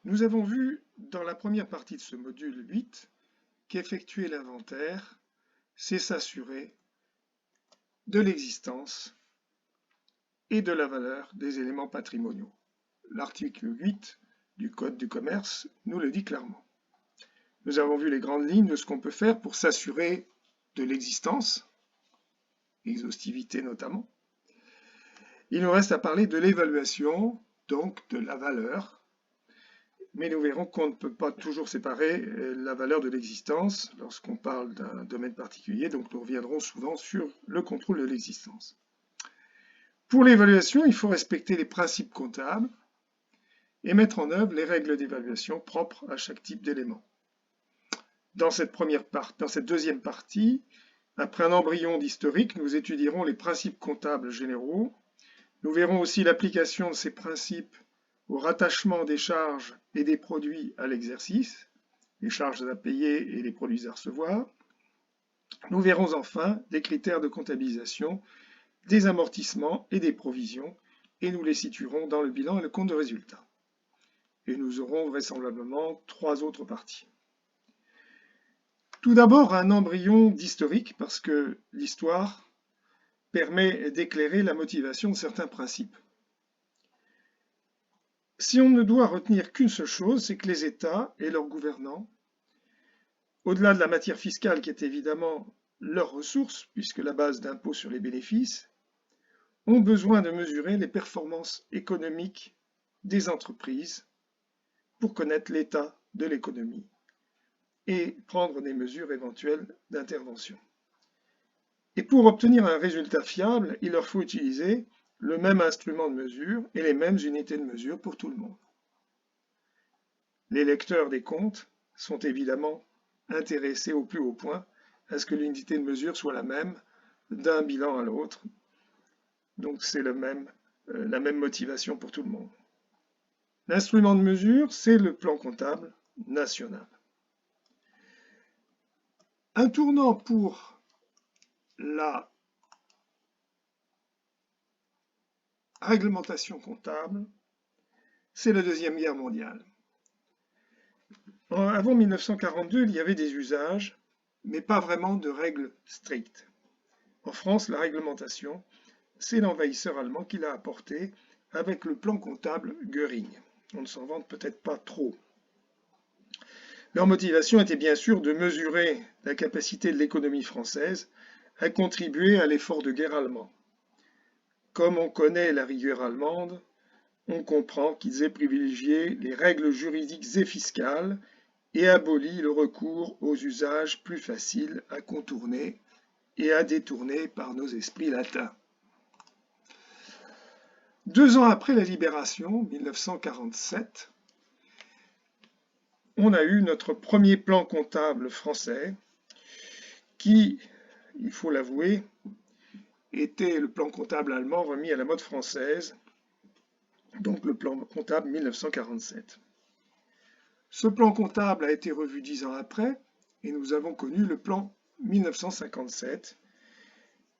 Nous avons vu dans la première partie de ce module 8 qu'effectuer l'inventaire, c'est s'assurer de l'existence et de la valeur des éléments patrimoniaux. L'article 8 du Code du commerce nous le dit clairement. Nous avons vu les grandes lignes de ce qu'on peut faire pour s'assurer de l'existence, exhaustivité notamment. Il nous reste à parler de l'évaluation, donc de la valeur, mais nous verrons qu'on ne peut pas toujours séparer la valeur de l'existence lorsqu'on parle d'un domaine particulier, donc nous reviendrons souvent sur le contrôle de l'existence. Pour l'évaluation, il faut respecter les principes comptables et mettre en œuvre les règles d'évaluation propres à chaque type d'élément. Dans cette deuxième partie, après un embryon d'historique, nous étudierons les principes comptables généraux. Nous verrons aussi l'application de ces principes au rattachement des charges et des produits à l'exercice, les charges à payer et les produits à recevoir. Nous verrons enfin des critères de comptabilisation, des amortissements et des provisions, et nous les situerons dans le bilan et le compte de résultat. Et nous aurons vraisemblablement 3 autres parties. Tout d'abord, un embryon d'historique, parce que l'histoire permet d'éclairer la motivation de certains principes. Si on ne doit retenir qu'une seule chose, c'est que les États et leurs gouvernants, au-delà de la matière fiscale qui est évidemment leur ressource, puisque la base d'impôt sur les bénéfices, ont besoin de mesurer les performances économiques des entreprises pour connaître l'état de l'économie et prendre des mesures éventuelles d'intervention. Et pour obtenir un résultat fiable, il leur faut utiliser le même instrument de mesure et les mêmes unités de mesure pour tout le monde. Les lecteurs des comptes sont évidemment intéressés au plus haut point à ce que l'unité de mesure soit la même d'un bilan à l'autre. Donc c'est la même motivation pour tout le monde. L'instrument de mesure, c'est le plan comptable national. Un tournant pour la réglementation comptable, c'est la Deuxième Guerre mondiale. Avant 1942, il y avait des usages, mais pas vraiment de règles strictes. En France, la réglementation, c'est l'envahisseur allemand qui l'a apporté avec le plan comptable Göring. On ne s'en vante peut-être pas trop. Leur motivation était bien sûr de mesurer la capacité de l'économie française à contribuer à l'effort de guerre allemand. Comme on connaît la rigueur allemande, on comprend qu'ils aient privilégié les règles juridiques et fiscales et aboli le recours aux usages plus faciles à contourner et à détourner par nos esprits latins. 2 ans après la libération, 1947, on a eu notre premier plan comptable français qui, il faut l'avouer, était le plan comptable allemand remis à la mode française, donc le plan comptable 1947. Ce plan comptable a été revu 10 ans après et nous avons connu le plan 1957,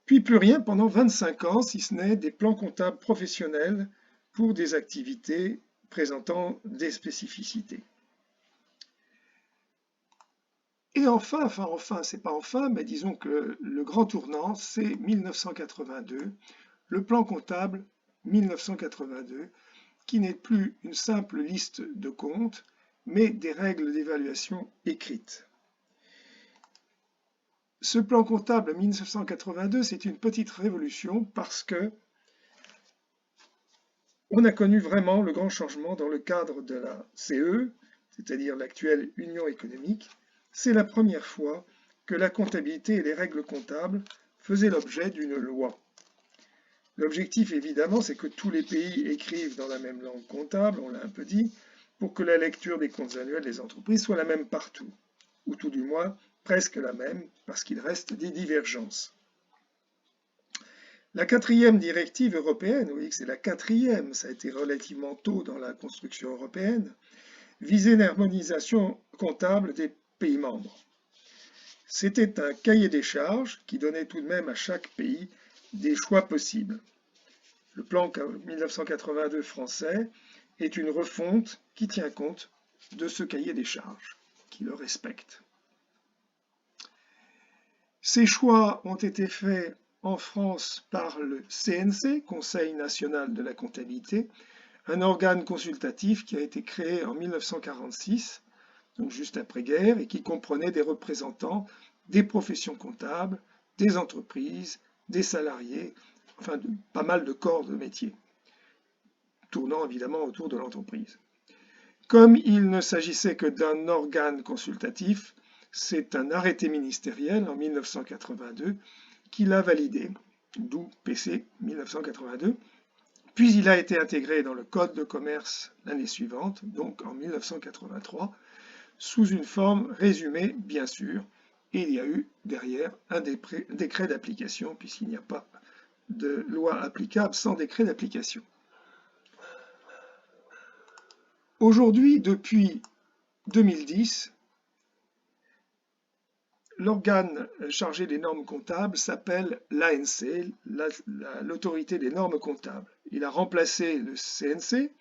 puis plus rien pendant 25 ans, si ce n'est des plans comptables professionnels pour des activités présentant des spécificités. Et enfin, c'est pas enfin, mais disons que le grand tournant, c'est 1982, le plan comptable 1982, qui n'est plus une simple liste de comptes, mais des règles d'évaluation écrites. Ce plan comptable 1982, c'est une petite révolution parce que on a connu vraiment le grand changement dans le cadre de la CE, c'est-à-dire l'actuelle Union économique. C'est la première fois que la comptabilité et les règles comptables faisaient l'objet d'une loi. L'objectif, évidemment, c'est que tous les pays écrivent dans la même langue comptable, on l'a un peu dit, pour que la lecture des comptes annuels des entreprises soit la même partout, ou tout du moins presque la même, parce qu'il reste des divergences. La 4e directive européenne, vous voyez que c'est la 4e, ça a été relativement tôt dans la construction européenne, visait l'harmonisation comptable des pays membres. C'était un cahier des charges qui donnait tout de même à chaque pays des choix possibles. Le plan 1982 français est une refonte qui tient compte de ce cahier des charges, qui le respecte. Ces choix ont été faits en France par le CNC, Conseil national de la comptabilité, un organe consultatif qui a été créé en 1946, donc juste après-guerre, et qui comprenait des représentants des professions comptables, des entreprises, des salariés, enfin pas mal de corps de métier, tournant évidemment autour de l'entreprise. Comme il ne s'agissait que d'un organe consultatif, c'est un arrêté ministériel en 1982 qui l'a validé, d'où PC 1982, puis il a été intégré dans le Code de commerce l'année suivante, donc en 1983, sous une forme résumée, bien sûr, et il y a eu derrière un décret d'application, puisqu'il n'y a pas de loi applicable sans décret d'application. Aujourd'hui, depuis 2010, l'organe chargé des normes comptables s'appelle l'ANC, l'autorité des normes comptables. Il a remplacé le CNC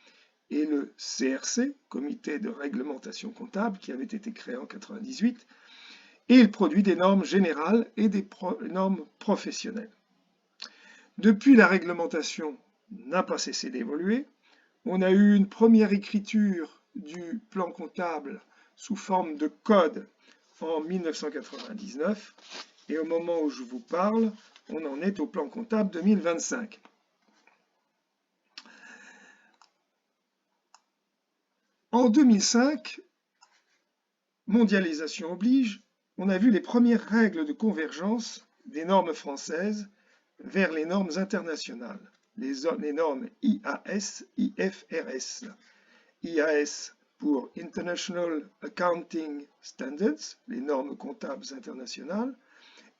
et le CRC, Comité de réglementation comptable, qui avait été créé en 1998, et il produit des normes générales et des normes professionnelles. Depuis, la réglementation n'a pas cessé d'évoluer. On a eu une première écriture du plan comptable sous forme de code en 1999 et au moment où je vous parle, on en est au plan comptable 2025. En 2005, mondialisation oblige, on a vu les premières règles de convergence des normes françaises vers les normes internationales, les normes IAS, IFRS. IAS pour International Accounting Standards, les normes comptables internationales,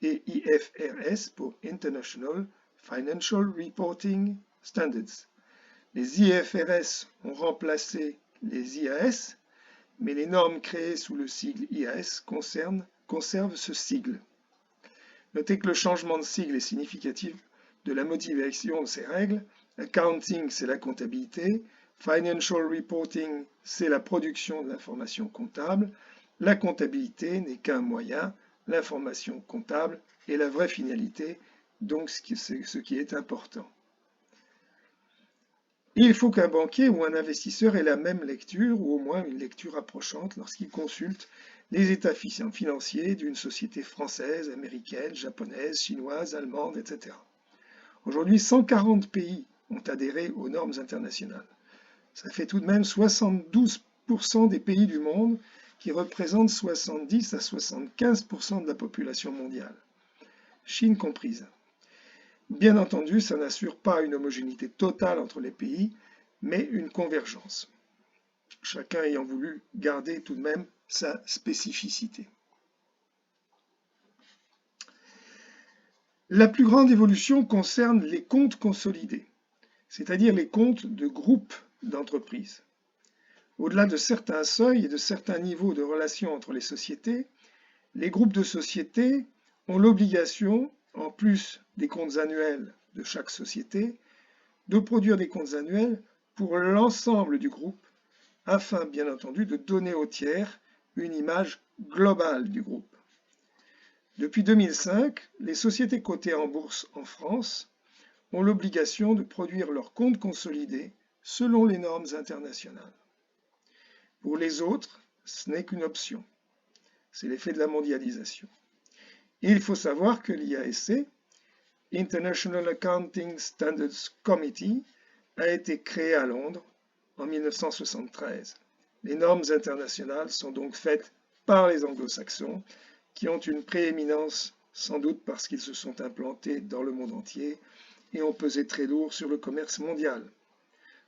et IFRS pour International Financial Reporting Standards. Les IFRS ont remplacé les IAS, mais les normes créées sous le sigle IAS conservent ce sigle. Notez que le changement de sigle est significatif de la motivation de ces règles. Accounting, c'est la comptabilité. Financial reporting, c'est la production de l'information comptable. La comptabilité n'est qu'un moyen. L'information comptable est la vraie finalité, donc ce qui est important. Il faut qu'un banquier ou un investisseur ait la même lecture, ou au moins une lecture approchante, lorsqu'il consulte les états financiers d'une société française, américaine, japonaise, chinoise, allemande, etc. Aujourd'hui, 140 pays ont adhéré aux normes internationales. Ça fait tout de même 72% des pays du monde qui représentent 70 à 75% de la population mondiale, Chine comprise. Bien entendu, ça n'assure pas une homogénéité totale entre les pays, mais une convergence, chacun ayant voulu garder tout de même sa spécificité. La plus grande évolution concerne les comptes consolidés, c'est-à-dire les comptes de groupes d'entreprises. Au-delà de certains seuils et de certains niveaux de relations entre les sociétés, les groupes de sociétés ont l'obligation, en plus des comptes annuels de chaque société, de produire des comptes annuels pour l'ensemble du groupe, afin bien entendu de donner aux tiers une image globale du groupe. Depuis 2005, les sociétés cotées en bourse en France ont l'obligation de produire leurs comptes consolidés selon les normes internationales. Pour les autres, ce n'est qu'une option. C'est l'effet de la mondialisation. Et il faut savoir que l'IASC, International Accounting Standards Committee, a été créé à Londres en 1973. Les normes internationales sont donc faites par les anglo-saxons, qui ont une prééminence sans doute parce qu'ils se sont implantés dans le monde entier et ont pesé très lourd sur le commerce mondial.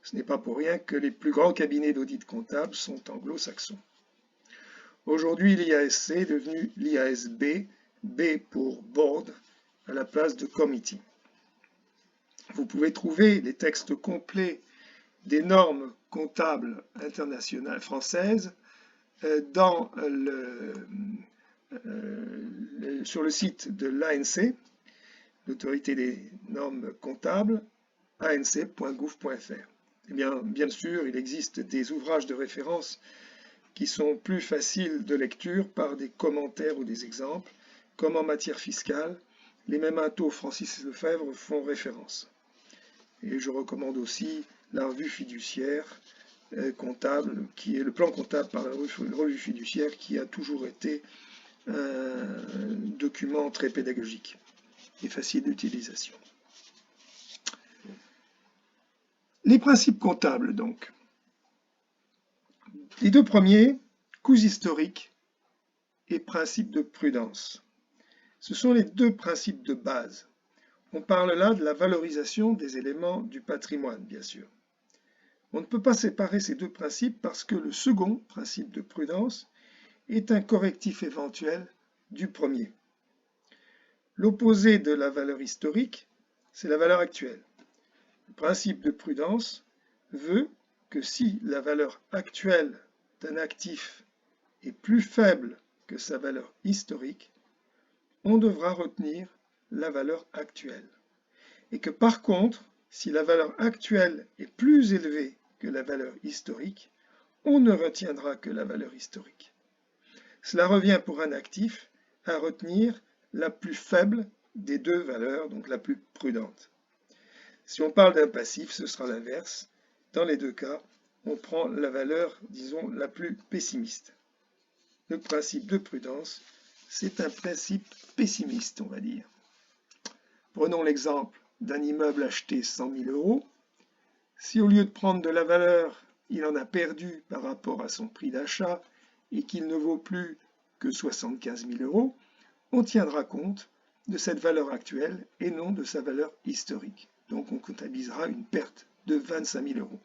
Ce n'est pas pour rien que les plus grands cabinets d'audit comptable sont anglo-saxons. Aujourd'hui, l'IASC est devenu l'IASB, B pour Board, à la place de Committee. Vous pouvez trouver les textes complets des normes comptables internationales françaises sur le site de l'ANC, l'autorité des normes comptables, anc.gouv.fr. Eh bien sûr, il existe des ouvrages de référence qui sont plus faciles de lecture par des commentaires ou des exemples, comme en matière fiscale. Les Memento Francis Lefebvre font référence. Et je recommande aussi la revue fiduciaire comptable, qui est le plan comptable par la revue fiduciaire, qui a toujours été un document très pédagogique et facile d'utilisation. Les principes comptables, donc. Les deux premiers, coûts historiques et principe de prudence. Ce sont les deux principes de base. On parle là de la valorisation des éléments du patrimoine, bien sûr. On ne peut pas séparer ces deux principes parce que le second, principe de prudence, est un correctif éventuel du premier. L'opposé de la valeur historique, c'est la valeur actuelle. Le principe de prudence veut que si la valeur actuelle d'un actif est plus faible que sa valeur historique, on devra retenir la valeur actuelle. Et que par contre, si la valeur actuelle est plus élevée que la valeur historique, on ne retiendra que la valeur historique. Cela revient pour un actif à retenir la plus faible des deux valeurs, donc la plus prudente. Si on parle d'un passif, ce sera l'inverse. Dans les deux cas, on prend la valeur, disons, la plus pessimiste. Le principe de prudence, c'est un principe pessimiste, on va dire. Prenons l'exemple d'un immeuble acheté 100 000 euros. Si au lieu de prendre de la valeur, il en a perdu par rapport à son prix d'achat et qu'il ne vaut plus que 75 000 euros, on tiendra compte de cette valeur actuelle et non de sa valeur historique. Donc on comptabilisera une perte de 25 000 euros.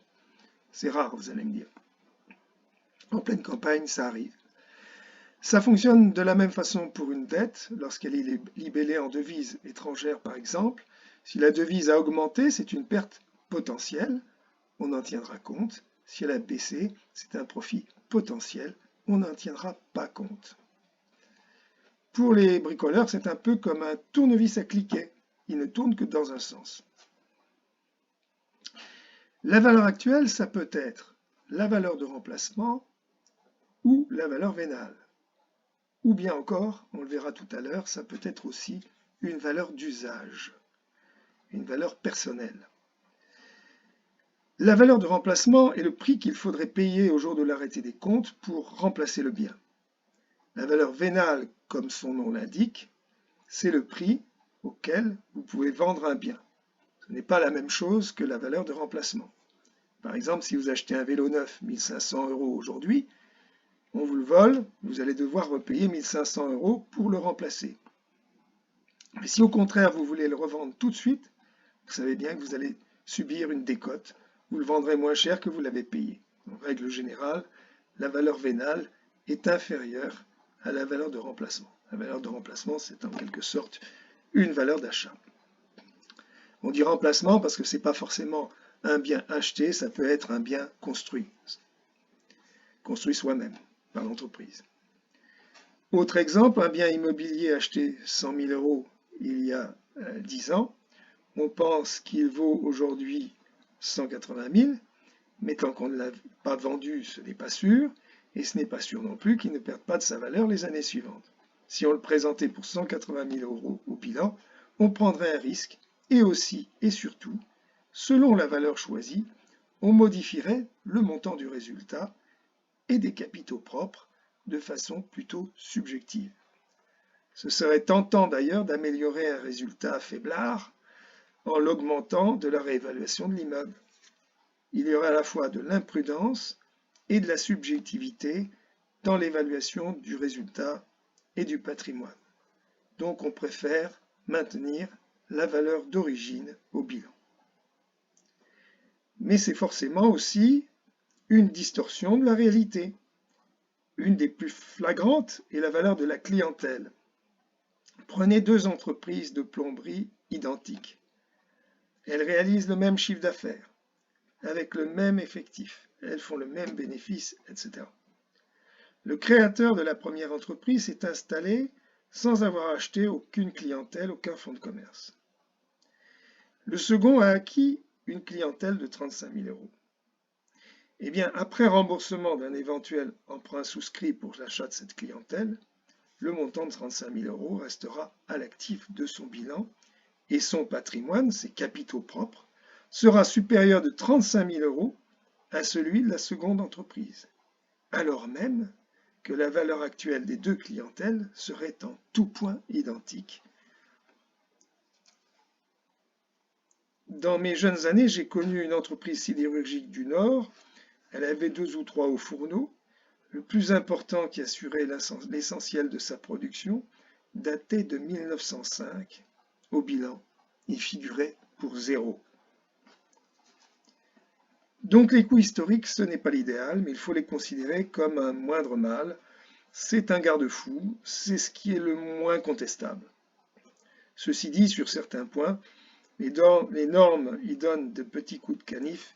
C'est rare, vous allez me dire. En pleine campagne, ça arrive. Ça fonctionne de la même façon pour une dette, lorsqu'elle est libellée en devise étrangère par exemple. Si la devise a augmenté, c'est une perte potentielle, on en tiendra compte. Si elle a baissé, c'est un profit potentiel, on n'en tiendra pas compte. Pour les bricoleurs, c'est un peu comme un tournevis à cliquet, il ne tourne que dans un sens. La valeur actuelle, ça peut être la valeur de remplacement ou la valeur vénale. Ou bien encore, on le verra tout à l'heure, ça peut être aussi une valeur d'usage, une valeur personnelle. La valeur de remplacement est le prix qu'il faudrait payer au jour de l'arrêté des comptes pour remplacer le bien. La valeur vénale, comme son nom l'indique, c'est le prix auquel vous pouvez vendre un bien. Ce n'est pas la même chose que la valeur de remplacement. Par exemple, si vous achetez un vélo neuf 1500 € aujourd'hui, on vous le vole, vous allez devoir repayer 1500 € pour le remplacer. Mais si au contraire vous voulez le revendre tout de suite, vous savez bien que vous allez subir une décote, vous le vendrez moins cher que vous l'avez payé. En règle générale, la valeur vénale est inférieure à la valeur de remplacement. La valeur de remplacement, c'est en quelque sorte une valeur d'achat. On dit remplacement parce que ce n'est pas forcément un bien acheté, ça peut être un bien construit soi-même par l'entreprise. Autre exemple, un bien immobilier acheté 100 000 € il y a 10 ans, on pense qu'il vaut aujourd'hui 180 000, mais tant qu'on ne l'a pas vendu, ce n'est pas sûr, et ce n'est pas sûr non plus qu'il ne perde pas de sa valeur les années suivantes. Si on le présentait pour 180 000 € au bilan, on prendrait un risque, et aussi et surtout, selon la valeur choisie, on modifierait le montant du résultat et des capitaux propres de façon plutôt subjective. Ce serait tentant d'ailleurs d'améliorer un résultat faiblard en l'augmentant de la réévaluation de l'immeuble. Il y aurait à la fois de l'imprudence et de la subjectivité dans l'évaluation du résultat et du patrimoine. Donc on préfère maintenir la valeur d'origine au bilan. Mais c'est forcément aussi une distorsion de la réalité. Une des plus flagrantes est la valeur de la clientèle. Prenez deux entreprises de plomberie identiques. Elles réalisent le même chiffre d'affaires, avec le même effectif, elles font le même bénéfice, etc. Le créateur de la première entreprise s'est installé sans avoir acheté aucune clientèle, aucun fonds de commerce. Le second a acquis une clientèle de 35 000 €. Eh bien, après remboursement d'un éventuel emprunt souscrit pour l'achat de cette clientèle, le montant de 35 000 € restera à l'actif de son bilan et son patrimoine, ses capitaux propres, sera supérieur de 35 000 € à celui de la seconde entreprise, alors même que la valeur actuelle des deux clientèles serait en tout point identique. Dans mes jeunes années, j'ai connu une entreprise sidérurgique du Nord. Elle avait 2 ou 3 hauts fourneaux. Le plus important qui assurait l'essentiel de sa production datait de 1905. Au bilan, il figurait pour 0. Donc les coûts historiques, ce n'est pas l'idéal, mais il faut les considérer comme un moindre mal. C'est un garde-fou, c'est ce qui est le moins contestable. Ceci dit, sur certains points, les normes y donnent de petits coups de canif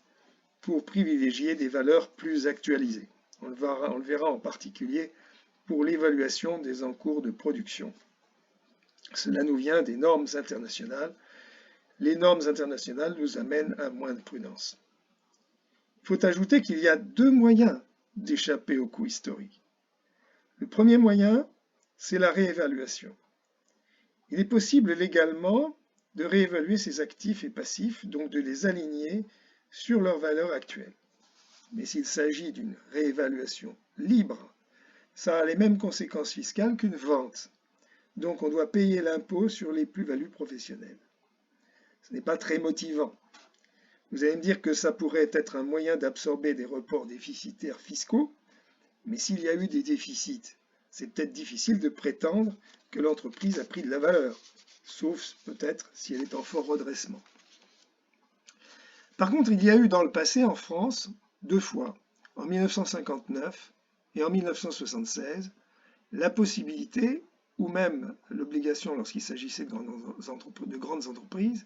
pour privilégier des valeurs plus actualisées. On le verra en particulier pour l'évaluation des encours de production. Cela nous vient des normes internationales. Les normes internationales nous amènent à moins de prudence. Il faut ajouter qu'il y a 2 moyens d'échapper aux coûts historiques. Le premier moyen, c'est la réévaluation. Il est possible légalement de réévaluer ses actifs et passifs, donc de les aligner sur leur valeur actuelle. Mais s'il s'agit d'une réévaluation libre, ça a les mêmes conséquences fiscales qu'une vente. Donc on doit payer l'impôt sur les plus-values professionnelles. Ce n'est pas très motivant. Vous allez me dire que ça pourrait être un moyen d'absorber des reports déficitaires fiscaux, mais s'il y a eu des déficits, c'est peut-être difficile de prétendre que l'entreprise a pris de la valeur, sauf peut-être si elle est en fort redressement. Par contre, il y a eu dans le passé en France 2 fois, en 1959 et en 1976, la possibilité, ou même l'obligation lorsqu'il s'agissait de grandes entreprises,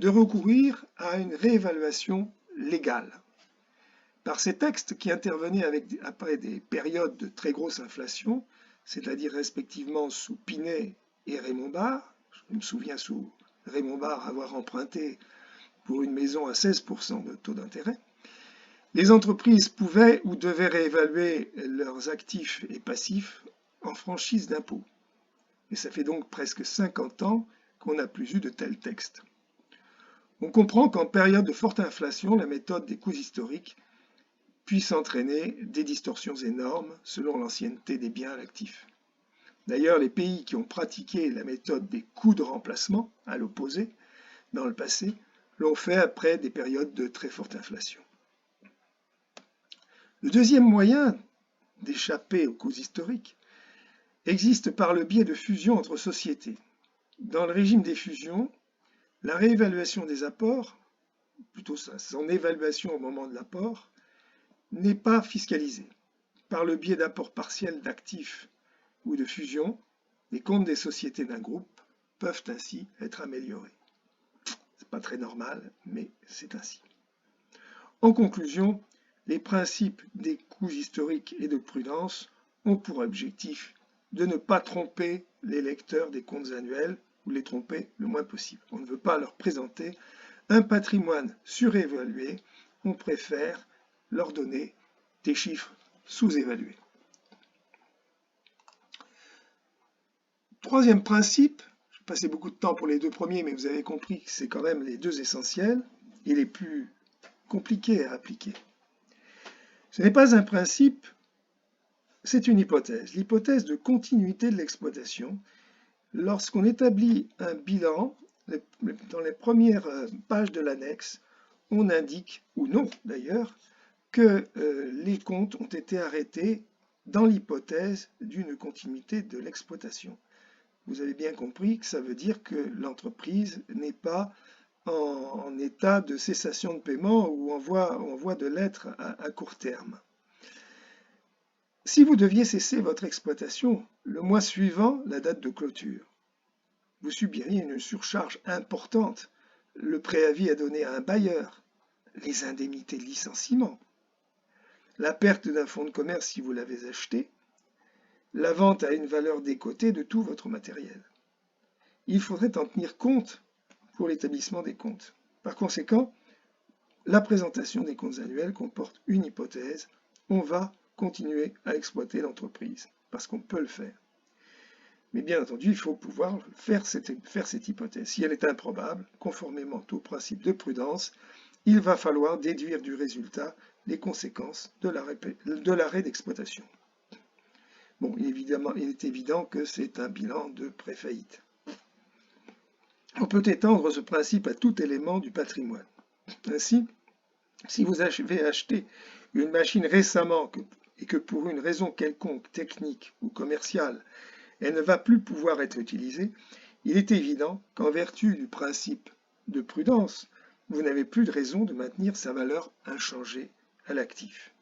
de recourir à une réévaluation légale. Par ces textes qui intervenaient après des périodes de très grosse inflation, c'est-à-dire respectivement sous Pinet et Raymond Barre, je me souviens sous Raymond Barre avoir emprunté pour une maison à 16% de taux d'intérêt, les entreprises pouvaient ou devaient réévaluer leurs actifs et passifs en franchise d'impôt. Et ça fait donc presque 50 ans qu'on n'a plus eu de tels textes. On comprend qu'en période de forte inflation, la méthode des coûts historiques puisse entraîner des distorsions énormes selon l'ancienneté des biens à l'actif. D'ailleurs, les pays qui ont pratiqué la méthode des coûts de remplacement, à l'opposé, dans le passé, l'ont fait après des périodes de très forte inflation. Le deuxième moyen d'échapper aux coûts historiques existe par le biais de fusions entre sociétés. Dans le régime des fusions, la réévaluation des apports, plutôt son évaluation au moment de l'apport, n'est pas fiscalisée. Par le biais d'apports partiels d'actifs ou de fusion, les comptes des sociétés d'un groupe peuvent ainsi être améliorés. C'est pas très normal, mais c'est ainsi. En conclusion, les principes des coûts historiques et de prudence ont pour objectif de ne pas tromper les lecteurs des comptes annuels ou les tromper le moins possible. On ne veut pas leur présenter un patrimoine surévalué, on préfère leur donner des chiffres sous-évalués. Troisième principe, j'ai passé beaucoup de temps pour les 2 premiers, mais vous avez compris que c'est quand même les 2 essentiels et les plus compliqués à appliquer. Ce n'est pas un principe, c'est une hypothèse. L'hypothèse de continuité de l'exploitation. Lorsqu'on établit un bilan, dans les premières pages de l'annexe, on indique, ou non d'ailleurs, que les comptes ont été arrêtés dans l'hypothèse d'une continuité de l'exploitation. Vous avez bien compris que ça veut dire que l'entreprise n'est pas en état de cessation de paiement ou en voie de l'être à court terme. Si vous deviez cesser votre exploitation le mois suivant la date de clôture, vous subiriez une surcharge importante, le préavis à donner à un bailleur, les indemnités de licenciement, la perte d'un fonds de commerce si vous l'avez acheté, la vente à une valeur décotée de tout votre matériel. Il faudrait en tenir compte pour l'établissement des comptes. Par conséquent, la présentation des comptes annuels comporte une hypothèse, on va continuer à exploiter l'entreprise, parce qu'on peut le faire. Mais bien entendu, il faut pouvoir faire cette hypothèse. Si elle est improbable, conformément au principe de prudence, il va falloir déduire du résultat les conséquences de l'arrêt d'exploitation. Bon, il est évident que c'est un bilan de pré-faillite. On peut étendre ce principe à tout élément du patrimoine. Ainsi, si vous avez acheté une machine récemment et que pour une raison quelconque, technique ou commerciale, elle ne va plus pouvoir être utilisée, il est évident qu'en vertu du principe de prudence, vous n'avez plus de raison de maintenir sa valeur inchangée à l'actif.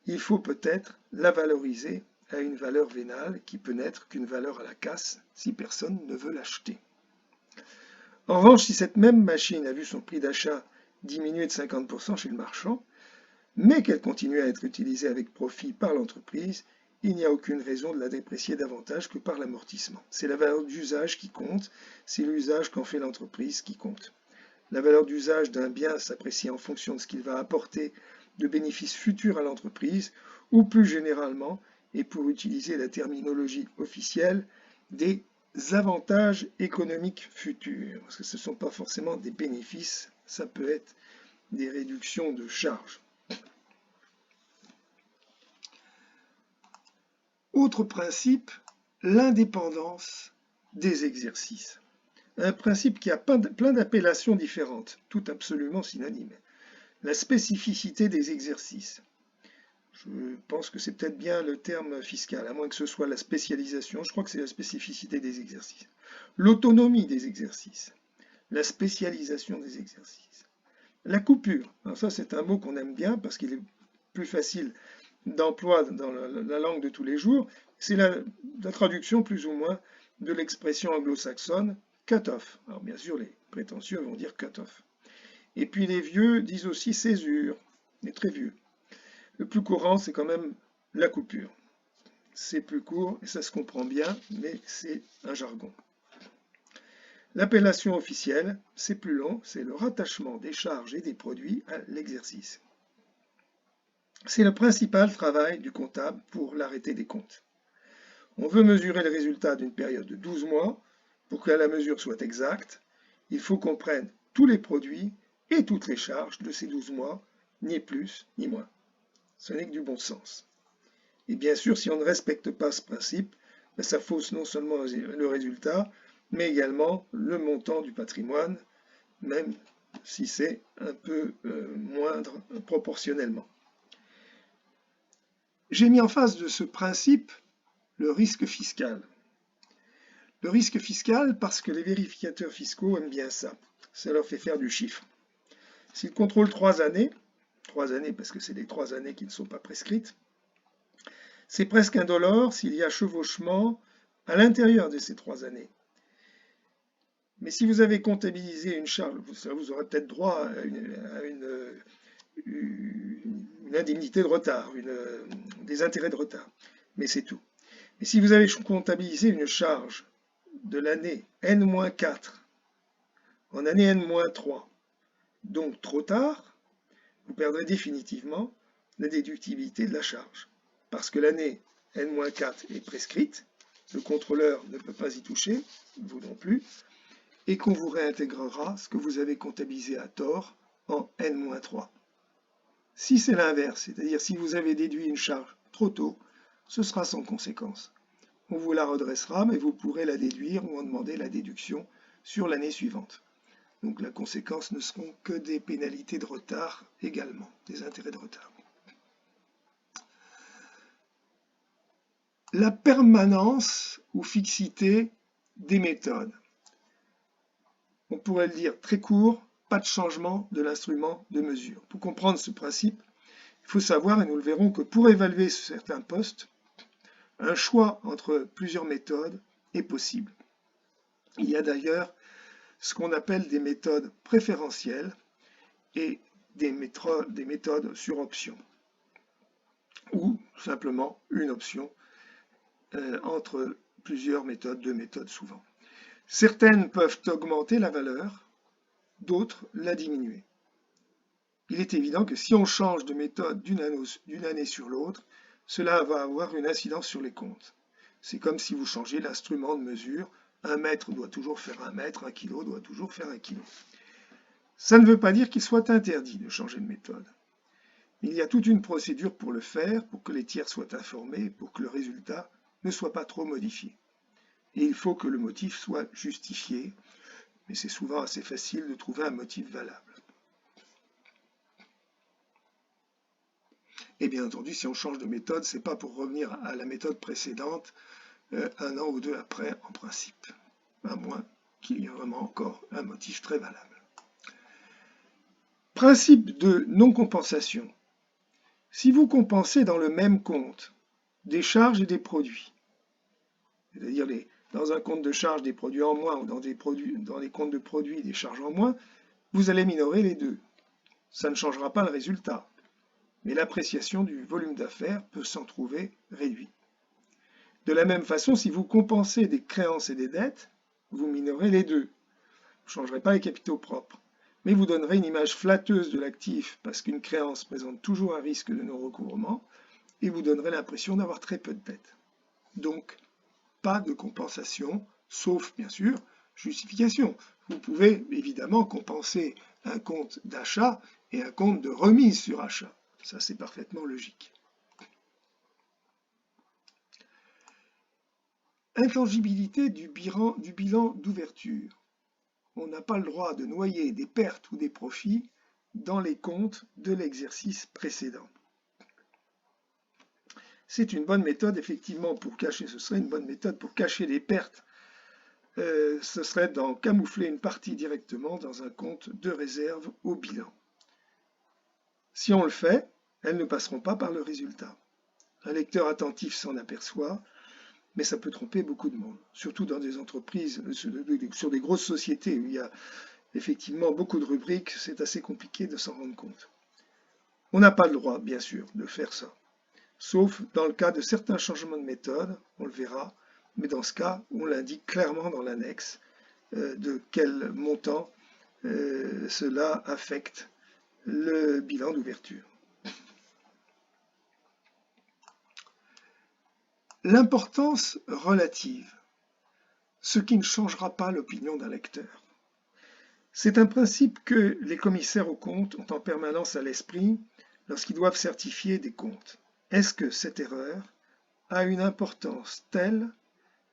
Il faut peut-être la valoriser à une valeur vénale qui peut n'être qu'une valeur à la casse si personne ne veut l'acheter. En revanche, si cette même machine a vu son prix d'achat diminuer de 50% chez le marchand, mais qu'elle continue à être utilisée avec profit par l'entreprise, il n'y a aucune raison de la déprécier davantage que par l'amortissement. C'est la valeur d'usage qui compte, c'est l'usage qu'en fait l'entreprise qui compte. La valeur d'usage d'un bien s'apprécie en fonction de ce qu'il va apporter de bénéfices futurs à l'entreprise, ou plus généralement, et pour utiliser la terminologie officielle, des avantages économiques futurs. Parce que ce ne sont pas forcément des bénéfices, ça peut être des réductions de charges. Autre principe, l'indépendance des exercices. Un principe qui a plein d'appellations différentes, toutes absolument synonymes. La spécificité des exercices. Je pense que c'est peut-être bien le terme fiscal, à moins que ce soit la spécialisation, je crois que c'est la spécificité des exercices. L'autonomie des exercices. La spécialisation des exercices. La coupure. Alors ça, c'est un mot qu'on aime bien parce qu'il est plus facile d'emploi dans la langue de tous les jours, c'est la traduction plus ou moins de l'expression anglo-saxonne cut-off. Alors bien sûr, les prétentieux vont dire cut-off. Et puis les vieux disent aussi césure, les très vieux. Le plus courant, c'est quand même la coupure. C'est plus court et ça se comprend bien, mais c'est un jargon. L'appellation officielle, c'est plus long, c'est le rattachement des charges et des produits à l'exercice. C'est le principal travail du comptable pour l'arrêté des comptes. On veut mesurer le résultat d'une période de 12 mois. Pour que la mesure soit exacte, il faut qu'on prenne tous les produits et toutes les charges de ces 12 mois, ni plus ni moins. Ce n'est que du bon sens. Et bien sûr, si on ne respecte pas ce principe, ça fausse non seulement le résultat, mais également le montant du patrimoine, même si c'est un peu moindre proportionnellement. J'ai mis en face de ce principe le risque fiscal. Le risque fiscal parce que les vérificateurs fiscaux aiment bien ça. Ça leur fait faire du chiffre. S'ils contrôlent 3 années parce que c'est les 3 années qui ne sont pas prescrites, c'est presque indolore s'il y a chevauchement à l'intérieur de ces 3 années. Mais si vous avez comptabilisé une charge, vous aurez peut-être droit à une indemnité de retard, des intérêts de retard, mais c'est tout. Mais si vous avez comptabilisé une charge de l'année N-4 en année N-3, donc trop tard, vous perdrez définitivement la déductibilité de la charge. Parce que l'année N-4 est prescrite, le contrôleur ne peut pas y toucher, vous non plus, et qu'on vous réintégrera ce que vous avez comptabilisé à tort en N-3. Si c'est l'inverse, c'est-à-dire si vous avez déduit une charge trop tôt, ce sera sans conséquence. On vous la redressera, mais vous pourrez la déduire ou en demander la déduction sur l'année suivante. Donc la conséquence ne seront que des pénalités de retard également, des intérêts de retard. La permanence ou fixité des méthodes. On pourrait le dire très court, pas de changement de l'instrument de mesure. Pour comprendre ce principe, il faut savoir, et nous le verrons, que pour évaluer certains postes, un choix entre plusieurs méthodes est possible. Il y a d'ailleurs ce qu'on appelle des méthodes préférentielles et des méthodes sur option, ou simplement une option entre plusieurs méthodes, 2 méthodes souvent. Certaines peuvent augmenter la valeur, d'autres la diminuer. il est évident que si on change de méthode d'une année sur l'autre, cela va avoir une incidence sur les comptes. C'est comme si vous changez l'instrument de mesure. 1 mètre doit toujours faire 1 mètre, 1 kilo doit toujours faire 1 kilo. Ça ne veut pas dire qu'il soit interdit de changer de méthode. Il y a toute une procédure pour le faire, pour que les tiers soient informés, pour que le résultat ne soit pas trop modifié. Et il faut que le motif soit justifié, mais c'est souvent assez facile de trouver un motif valable. Et bien entendu, si on change de méthode, ce n'est pas pour revenir à la méthode précédente 1 an ou 2 après, en principe, à moins qu'il y ait vraiment encore un motif très valable. Principe de non-compensation. Si vous compensez dans le même compte des charges et des produits, c'est-à-dire dans un compte de charges des produits en moins ou dans les comptes de produits des charges en moins, vous allez minorer les deux. Ça ne changera pas le résultat, mais l'appréciation du volume d'affaires peut s'en trouver réduite. De la même façon, si vous compensez des créances et des dettes, vous minorez les deux. Vous ne changerez pas les capitaux propres, mais vous donnerez une image flatteuse de l'actif parce qu'une créance présente toujours un risque de non-recouvrement et vous donnerez l'impression d'avoir très peu de dettes. Donc, pas de compensation, sauf bien sûr justification. Vous pouvez évidemment compenser un compte d'achat et un compte de remise sur achat. Ça, c'est parfaitement logique. Intangibilité du bilan d'ouverture. On n'a pas le droit de noyer des pertes ou des profits dans les comptes de l'exercice précédent. C'est une bonne méthode, effectivement, pour cacher, ce serait une bonne méthode pour cacher les pertes. Ce serait d'en camoufler une partie directement dans un compte de réserve au bilan. Si on le fait, elles ne passeront pas par le résultat. Un lecteur attentif s'en aperçoit, mais ça peut tromper beaucoup de monde, surtout dans des entreprises, sur des grosses sociétés où il y a effectivement beaucoup de rubriques, c'est assez compliqué de s'en rendre compte. On n'a pas le droit, bien sûr, de faire ça, sauf dans le cas de certains changements de méthode, on le verra, mais dans ce cas, on l'indique clairement dans l'annexe de quel montant cela affecte le bilan d'ouverture. L'importance relative, ce qui ne changera pas l'opinion d'un lecteur. C'est un principe que les commissaires aux comptes ont en permanence à l'esprit lorsqu'ils doivent certifier des comptes. Est-ce que cette erreur a une importance telle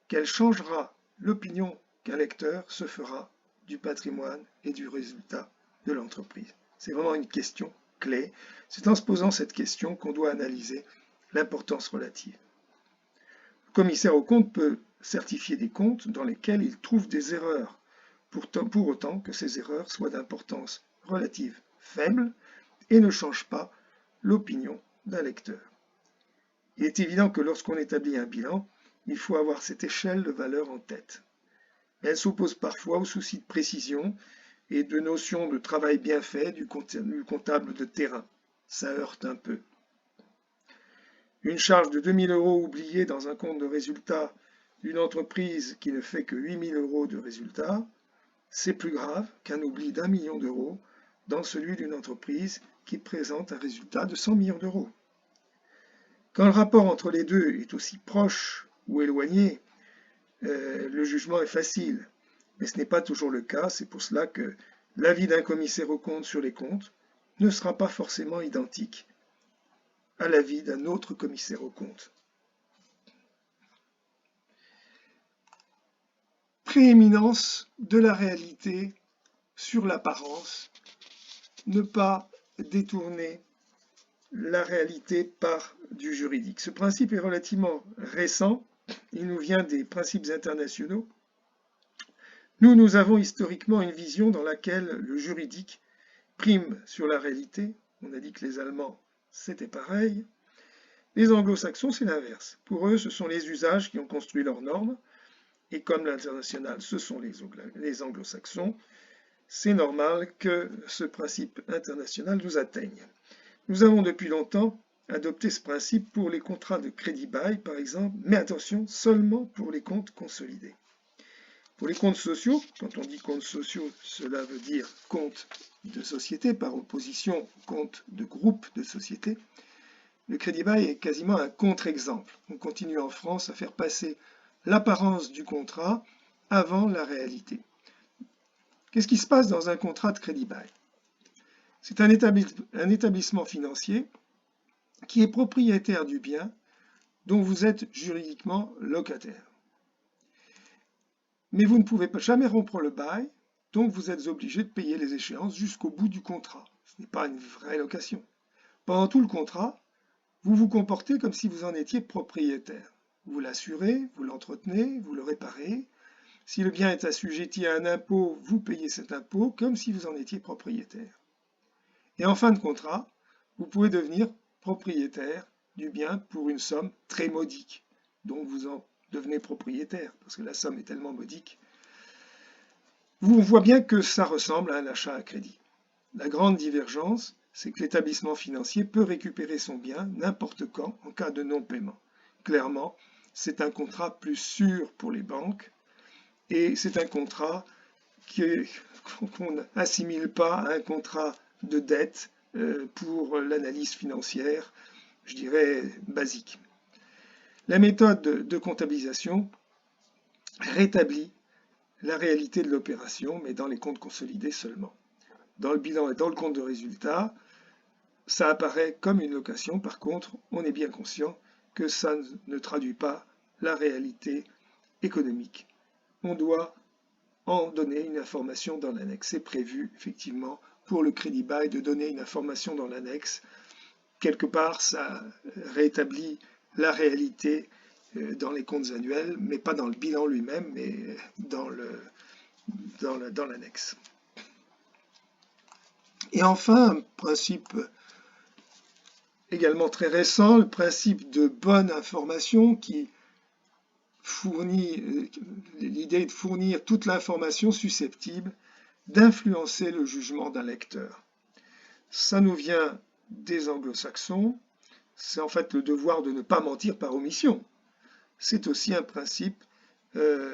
qu'elle changera l'opinion qu'un lecteur se fera du patrimoine et du résultat de l'entreprise? C'est vraiment une question clé. C'est en se posant cette question qu'on doit analyser l'importance relative. Le commissaire aux comptes peut certifier des comptes dans lesquels il trouve des erreurs, pour autant que ces erreurs soient d'importance relative faible et ne changent pas l'opinion d'un lecteur. Il est évident que lorsqu'on établit un bilan, il faut avoir cette échelle de valeur en tête. Elle s'oppose parfois au souci de précision et de notion de travail bien fait du comptable de terrain. Ça heurte un peu. Une charge de 2 000 € oubliée dans un compte de résultat d'une entreprise qui ne fait que 8 000 € de résultat, c'est plus grave qu'un oubli d'1 million d'euros dans celui d'une entreprise qui présente un résultat de 100 millions d'euros. Quand le rapport entre les deux est aussi proche ou éloigné, le jugement est facile, mais ce n'est pas toujours le cas. C'est pour cela que l'avis d'un commissaire aux comptes sur les comptes ne sera pas forcément identique à l'avis d'un autre commissaire aux comptes. Prééminence de la réalité sur l'apparence, ne pas détourner la réalité par du juridique. Ce principe est relativement récent, il nous vient des principes internationaux. Nous avons historiquement une vision dans laquelle le juridique prime sur la réalité. On a dit que les Allemands, c'était pareil. Les anglo-saxons, c'est l'inverse. Pour eux, ce sont les usages qui ont construit leurs normes, et comme l'international, ce sont les anglo-saxons, c'est normal que ce principe international nous atteigne. Nous avons depuis longtemps adopté ce principe pour les contrats de crédit-bail, par exemple, mais attention, seulement pour les comptes consolidés. Pour les comptes sociaux, quand on dit comptes sociaux, cela veut dire compte de société par opposition au compte de groupe de société. Le crédit bail est quasiment un contre-exemple. On continue en France à faire passer l'apparence du contrat avant la réalité. Qu'est-ce qui se passe dans un contrat de crédit bail? C'est un établissement financier qui est propriétaire du bien dont vous êtes juridiquement locataire. Mais vous ne pouvez jamais rompre le bail, donc vous êtes obligé de payer les échéances jusqu'au bout du contrat. Ce n'est pas une vraie location. Pendant tout le contrat, vous vous comportez comme si vous en étiez propriétaire. Vous l'assurez, vous l'entretenez, vous le réparez. Si le bien est assujetti à un impôt, vous payez cet impôt comme si vous en étiez propriétaire. Et en fin de contrat, vous pouvez devenir propriétaire du bien pour une somme très modique. Donc vous en devenez propriétaire, parce que la somme est tellement modique. On voit bien que ça ressemble à un achat à crédit. La grande divergence, c'est que l'établissement financier peut récupérer son bien n'importe quand en cas de non-paiement. Clairement, c'est un contrat plus sûr pour les banques et c'est un contrat qu'on n'assimile pas à un contrat de dette pour l'analyse financière, je dirais, basique. La méthode de comptabilisation rétablit la réalité de l'opération, mais dans les comptes consolidés seulement. Dans le bilan et dans le compte de résultat, ça apparaît comme une location. Par contre, on est bien conscient que ça ne traduit pas la réalité économique. On doit en donner une information dans l'annexe. C'est prévu, effectivement, pour le crédit bail de donner une information dans l'annexe. Quelque part, ça rétablit la réalité dans les comptes annuels, mais pas dans le bilan lui-même, mais dans l'annexe. Et enfin, un principe également très récent, le principe de bonne information qui fournit l'idée de fournir toute l'information susceptible d'influencer le jugement d'un lecteur. Ça nous vient des anglo-saxons, c'est en fait le devoir de ne pas mentir par omission. C'est aussi un principe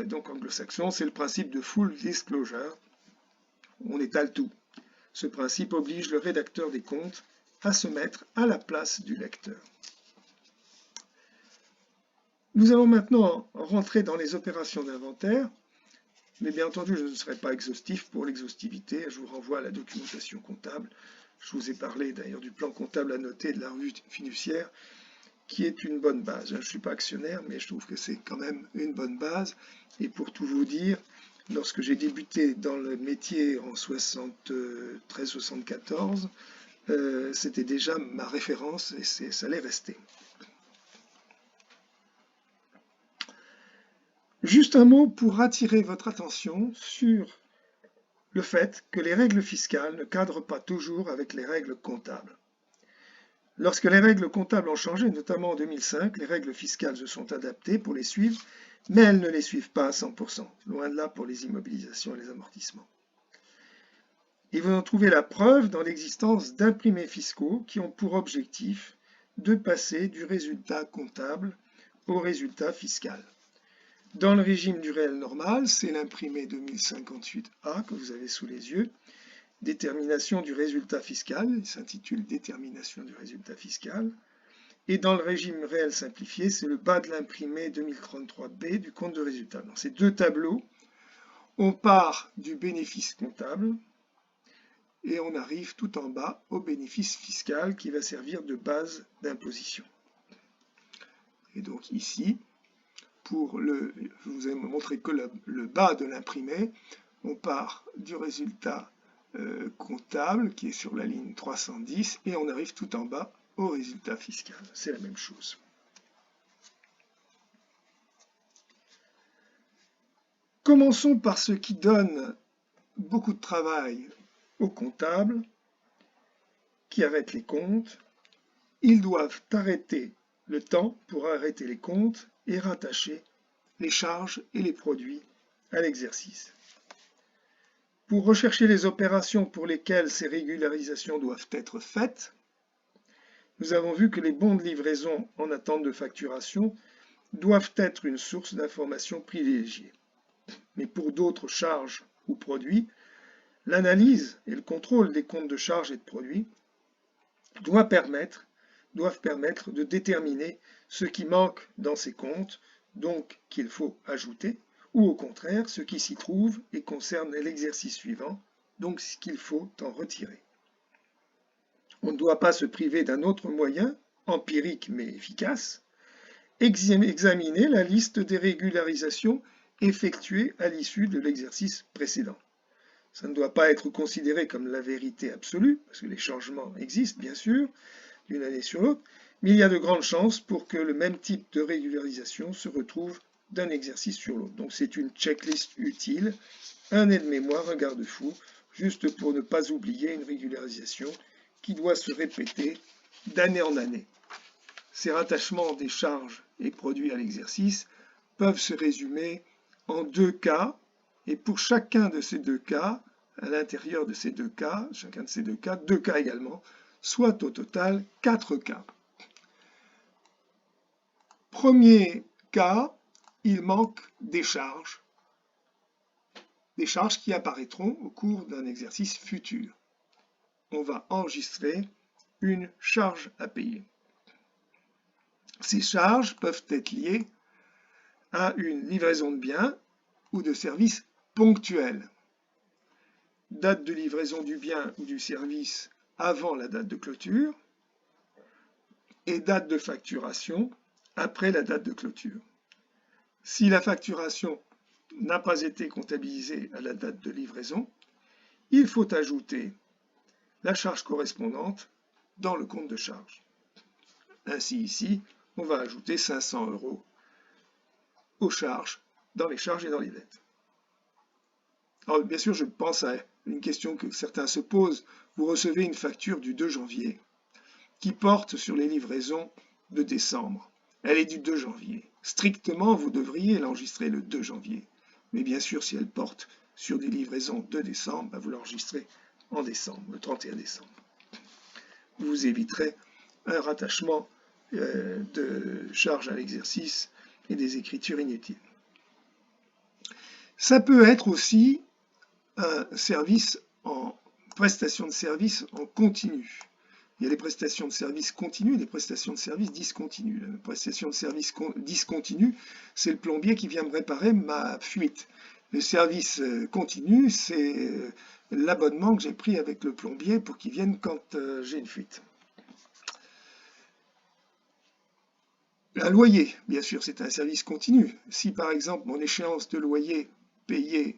donc anglo-saxon, c'est le principe de full disclosure. On étale tout. Ce principe oblige le rédacteur des comptes à se mettre à la place du lecteur. Nous allons maintenant rentrer dans les opérations d'inventaire, mais bien entendu, je ne serai pas exhaustif pour l'exhaustivité. Je vous renvoie à la documentation comptable. Je vous ai parlé d'ailleurs du plan comptable à noter de la revue fiduciaire, qui est une bonne base. Je ne suis pas actionnaire, mais je trouve que c'est quand même une bonne base. Et pour tout vous dire, lorsque j'ai débuté dans le métier en 73-74, c'était déjà ma référence et ça allait rester. Juste un mot pour attirer votre attention sur le fait que les règles fiscales ne cadrent pas toujours avec les règles comptables. Lorsque les règles comptables ont changé, notamment en 2005, les règles fiscales se sont adaptées pour les suivre, mais elles ne les suivent pas à 100%, loin de là pour les immobilisations et les amortissements. Et vous en trouvez la preuve dans l'existence d'imprimés fiscaux qui ont pour objectif de passer du résultat comptable au résultat fiscal. Dans le régime du réel normal, c'est l'imprimé 2058A que vous avez sous les yeux. Détermination du résultat fiscal, il s'intitule Détermination du résultat fiscal. Et dans le régime réel simplifié, c'est le bas de l'imprimé 2033B du compte de résultat. Dans ces deux tableaux, on part du bénéfice comptable et on arrive tout en bas au bénéfice fiscal qui va servir de base d'imposition. Et donc ici, je vous ai montré que le bas de l'imprimé, on part du résultat comptable qui est sur la ligne 310 et on arrive tout en bas au résultat fiscal. C'est la même chose. Commençons par ce qui donne beaucoup de travail aux comptables qui arrêtent les comptes. Ils doivent arrêter le temps pour arrêter les comptes et rattacher les charges et les produits à l'exercice. Pour rechercher les opérations pour lesquelles ces régularisations doivent être faites, nous avons vu que les bons de livraison en attente de facturation doivent être une source d'information privilégiée. mais pour d'autres charges ou produits, l'analyse et le contrôle des comptes de charges et de produits doivent permettre de déterminer ce qui manque dans ces comptes, donc qu'il faut ajouter, ou au contraire ce qui s'y trouve et concerne l'exercice suivant, donc ce qu'il faut en retirer. On ne doit pas se priver d'un autre moyen, empirique mais efficace, examiner la liste des régularisations effectuées à l'issue de l'exercice précédent. Ça ne doit pas être considéré comme la vérité absolue, parce que les changements existent bien sûr, d'une année sur l'autre, mais il y a de grandes chances pour que le même type de régularisation se retrouve d'un exercice sur l'autre. Donc c'est une checklist utile, un aide-mémoire, un garde-fou, juste pour ne pas oublier une régularisation qui doit se répéter d'année en année. Ces rattachements des charges et produits à l'exercice peuvent se résumer en 2 cas, et pour chacun de ces 2 cas, à l'intérieur de ces 2 cas, chacun de ces 2 cas, 2 cas également, soit au total 4 cas. Premier cas, il manque des charges qui apparaîtront au cours d'un exercice futur. On va enregistrer une charge à payer. Ces charges peuvent être liées à une livraison de biens ou de services ponctuels. Date de livraison du bien ou du service avant la date de clôture et date de facturation après la date de clôture. Si la facturation n'a pas été comptabilisée à la date de livraison, il faut ajouter la charge correspondante dans le compte de charge. Ainsi ici, on va ajouter 500 € aux charges, dans les charges et dans les dettes. Alors bien sûr, je pense à une question que certains se posent. Vous recevez une facture du 2 janvier qui porte sur les livraisons de décembre. Elle est du 2 janvier. Strictement, vous devriez l'enregistrer le 2 janvier. Mais bien sûr, si elle porte sur des livraisons de décembre, vous l'enregistrez en décembre, le 31 décembre. Vous éviterez un rattachement de charges à l'exercice et des écritures inutiles. Ça peut être aussi un service en prestation de service en continu. Il y a les prestations de service continues et les prestations de service discontinues. La prestation de service discontinue, c'est le plombier qui vient me réparer ma fuite. Le service continu, c'est l'abonnement que j'ai pris avec le plombier pour qu'il vienne quand j'ai une fuite. Un loyer, bien sûr, c'est un service continu. Si par exemple mon échéance de loyer payée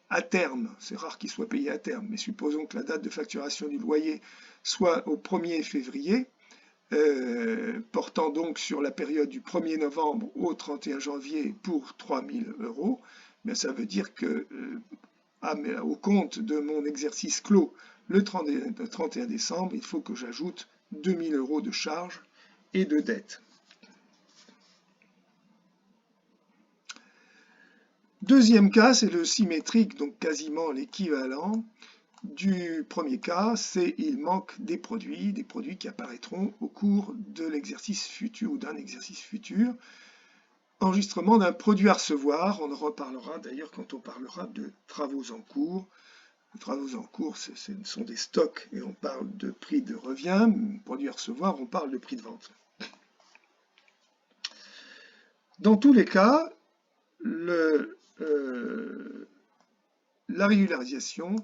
à terme, c'est rare qu'il soit payé à terme, mais supposons que la date de facturation du loyer soit au 1er février, portant donc sur la période du 1er novembre au 31 janvier pour 3 000 €, mais ça veut dire que au compte de mon exercice clos le 31 décembre, il faut que j'ajoute 2 000 € de charges et de dettes. Deuxième cas, c'est le symétrique, donc quasiment l'équivalent du premier cas, c'est il manque des produits qui apparaîtront au cours de l'exercice futur ou d'un exercice futur. Enregistrement d'un produit à recevoir, on en reparlera d'ailleurs quand on parlera de travaux en cours. Les travaux en cours, ce sont des stocks et on parle de prix de revient. Produit à recevoir, on parle de prix de vente. Dans tous les cas, la régularisation,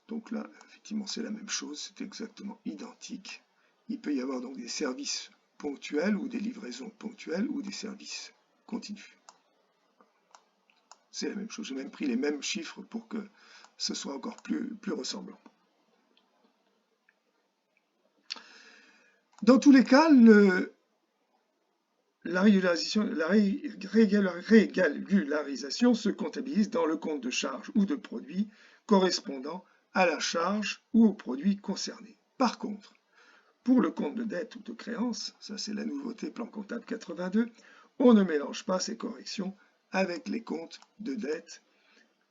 donc là, effectivement, c'est la même chose, c'est exactement identique. Il peut y avoir donc des services ponctuels ou des livraisons ponctuelles ou des services continus. C'est la même chose, j'ai même pris les mêmes chiffres pour que ce soit encore plus ressemblant. Dans tous les cas, la régularisation se comptabilise dans le compte de charge ou de produit correspondant à la charge ou au produit concerné. Par contre, pour le compte de dette ou de créance, ça c'est la nouveauté plan comptable 82, on ne mélange pas ces corrections avec les comptes de dette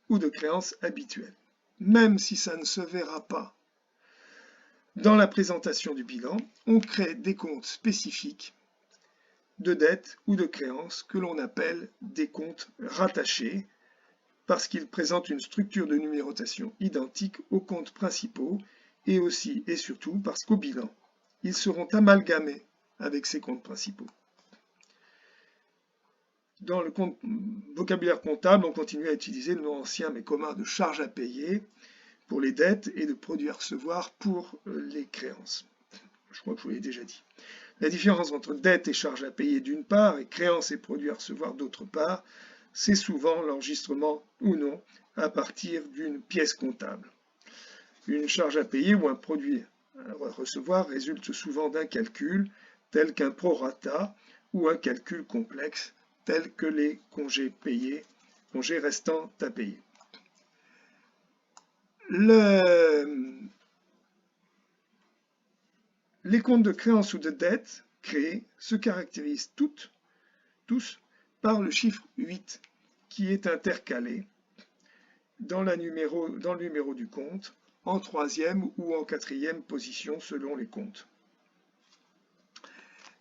ou de créance habituels. Même si ça ne se verra pas dans la présentation du bilan, on crée des comptes spécifiques de dettes ou de créances que l'on appelle des comptes rattachés, parce qu'ils présentent une structure de numérotation identique aux comptes principaux et aussi et surtout parce qu'au bilan, ils seront amalgamés avec ces comptes principaux. Dans le vocabulaire comptable, on continue à utiliser le nom ancien mais commun de charge à payer pour les dettes et de produits à recevoir pour les créances. Je crois que je vous l'ai déjà dit. La différence entre dette et charge à payer d'une part et créances et produits à recevoir d'autre part, c'est souvent l'enregistrement ou non à partir d'une pièce comptable. Une charge à payer ou un produit à recevoir résulte souvent d'un calcul tel qu'un prorata ou un calcul complexe tel que les congés payés, congés restants à payer. Les comptes de créance ou de dette créés se caractérisent tous par le chiffre 8 qui est intercalé dans le numéro du compte en troisième ou en quatrième position selon les comptes.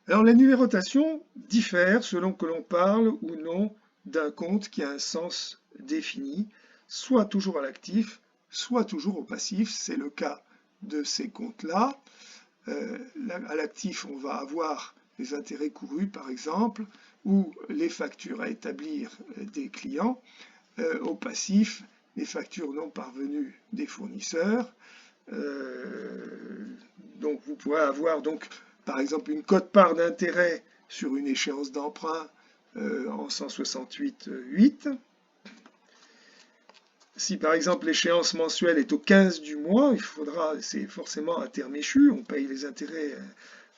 Alors la numérotation diffère selon que l'on parle ou non d'un compte qui a un sens défini, soit toujours à l'actif, soit toujours au passif. C'est le cas de ces comptes-là. À l'actif, on va avoir les intérêts courus, par exemple, ou les factures à établir des clients. Au passif, les factures non parvenues des fournisseurs. Donc vous pourrez avoir donc par exemple une quote-part d'intérêt sur une échéance d'emprunt en 168,8. Si par exemple l'échéance mensuelle est au 15 du mois, c'est forcément un terme échu, on paye les intérêts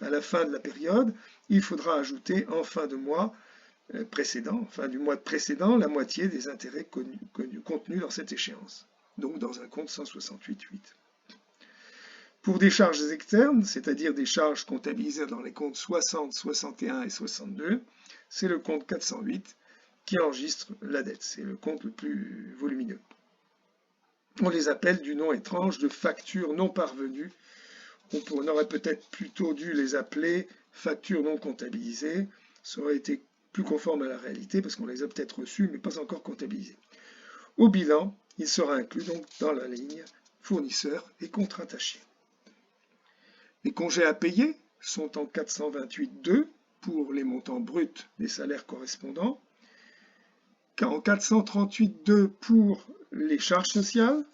à la fin de la période, il faudra ajouter en fin de mois précédent, fin du mois précédent, la moitié des intérêts contenus dans cette échéance, donc dans un compte 168,8. Pour des charges externes, c'est-à-dire des charges comptabilisées dans les comptes 60, 61 et 62, c'est le compte 408 qui enregistre la dette. C'est le compte le plus volumineux. On les appelle du nom étrange de factures non parvenues. On aurait peut-être plutôt dû les appeler factures non comptabilisées. Ça aurait été plus conforme à la réalité parce qu'on les a peut-être reçues mais pas encore comptabilisées. Au bilan, il sera inclus donc dans la ligne fournisseurs et comptes rattachés. Les congés à payer sont en 428.2 pour les montants bruts des salaires correspondants, en 438.2 pour les charges sociales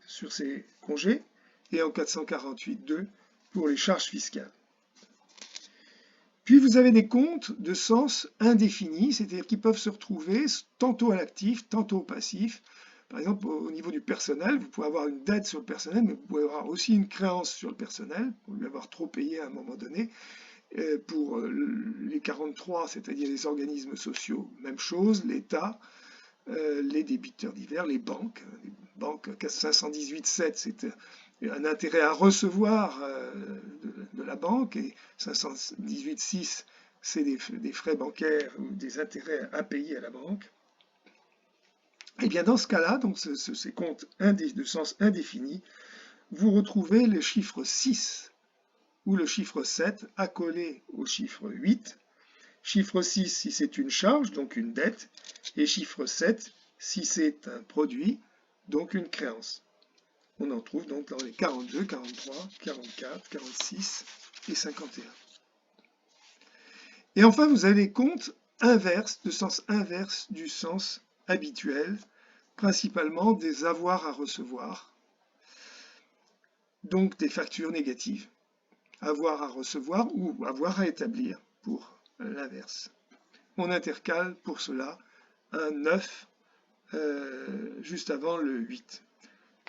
sur ces congés et en 448.2 pour les charges fiscales. Puis vous avez des comptes de sens indéfini, c'est-à-dire qu'ils peuvent se retrouver tantôt à l'actif, tantôt au passif. Par exemple, au niveau du personnel, vous pouvez avoir une dette sur le personnel, mais vous pouvez avoir aussi une créance sur le personnel, pour lui avoir trop payé à un moment donné. Pour les 43, c'est-à-dire les organismes sociaux, même chose, l'État, les débiteurs divers, les banques. Les banques 518.7, c'est un intérêt à recevoir de la banque, et 518.6, c'est des frais bancaires ou des intérêts à payer à la banque. Et bien dans ce cas-là, donc ces comptes de sens indéfini, vous retrouvez le chiffre 6 ou le chiffre 7 accolé au chiffre 8. Chiffre 6 si c'est une charge, donc une dette, et chiffre 7 si c'est un produit, donc une créance. On en trouve donc dans les 42, 43, 44, 46 et 51. Et enfin, vous avez les comptes inverses, de sens inverse du sens habituel, principalement des avoirs à recevoir, donc des factures négatives, avoir à recevoir ou avoir à établir pour l'inverse. On intercale pour cela un 9 juste avant le 8.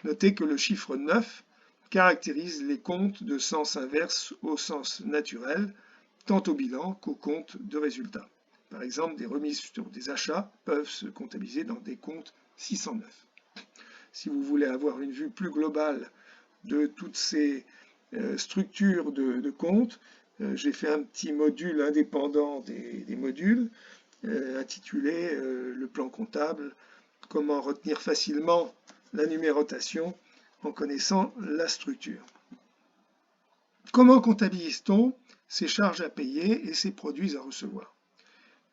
Notez que le chiffre 9 caractérise les comptes de sens inverse au sens naturel, tant au bilan qu'au compte de résultat. Par exemple, des remises sur des achats peuvent se comptabiliser dans des comptes 609. Si vous voulez avoir une vue plus globale de toutes ces structures de comptes, j'ai fait un petit module indépendant des modules intitulé le plan comptable, comment retenir facilement la numérotation en connaissant la structure. Comment comptabilise-t-on ces charges à payer et ces produits à recevoir?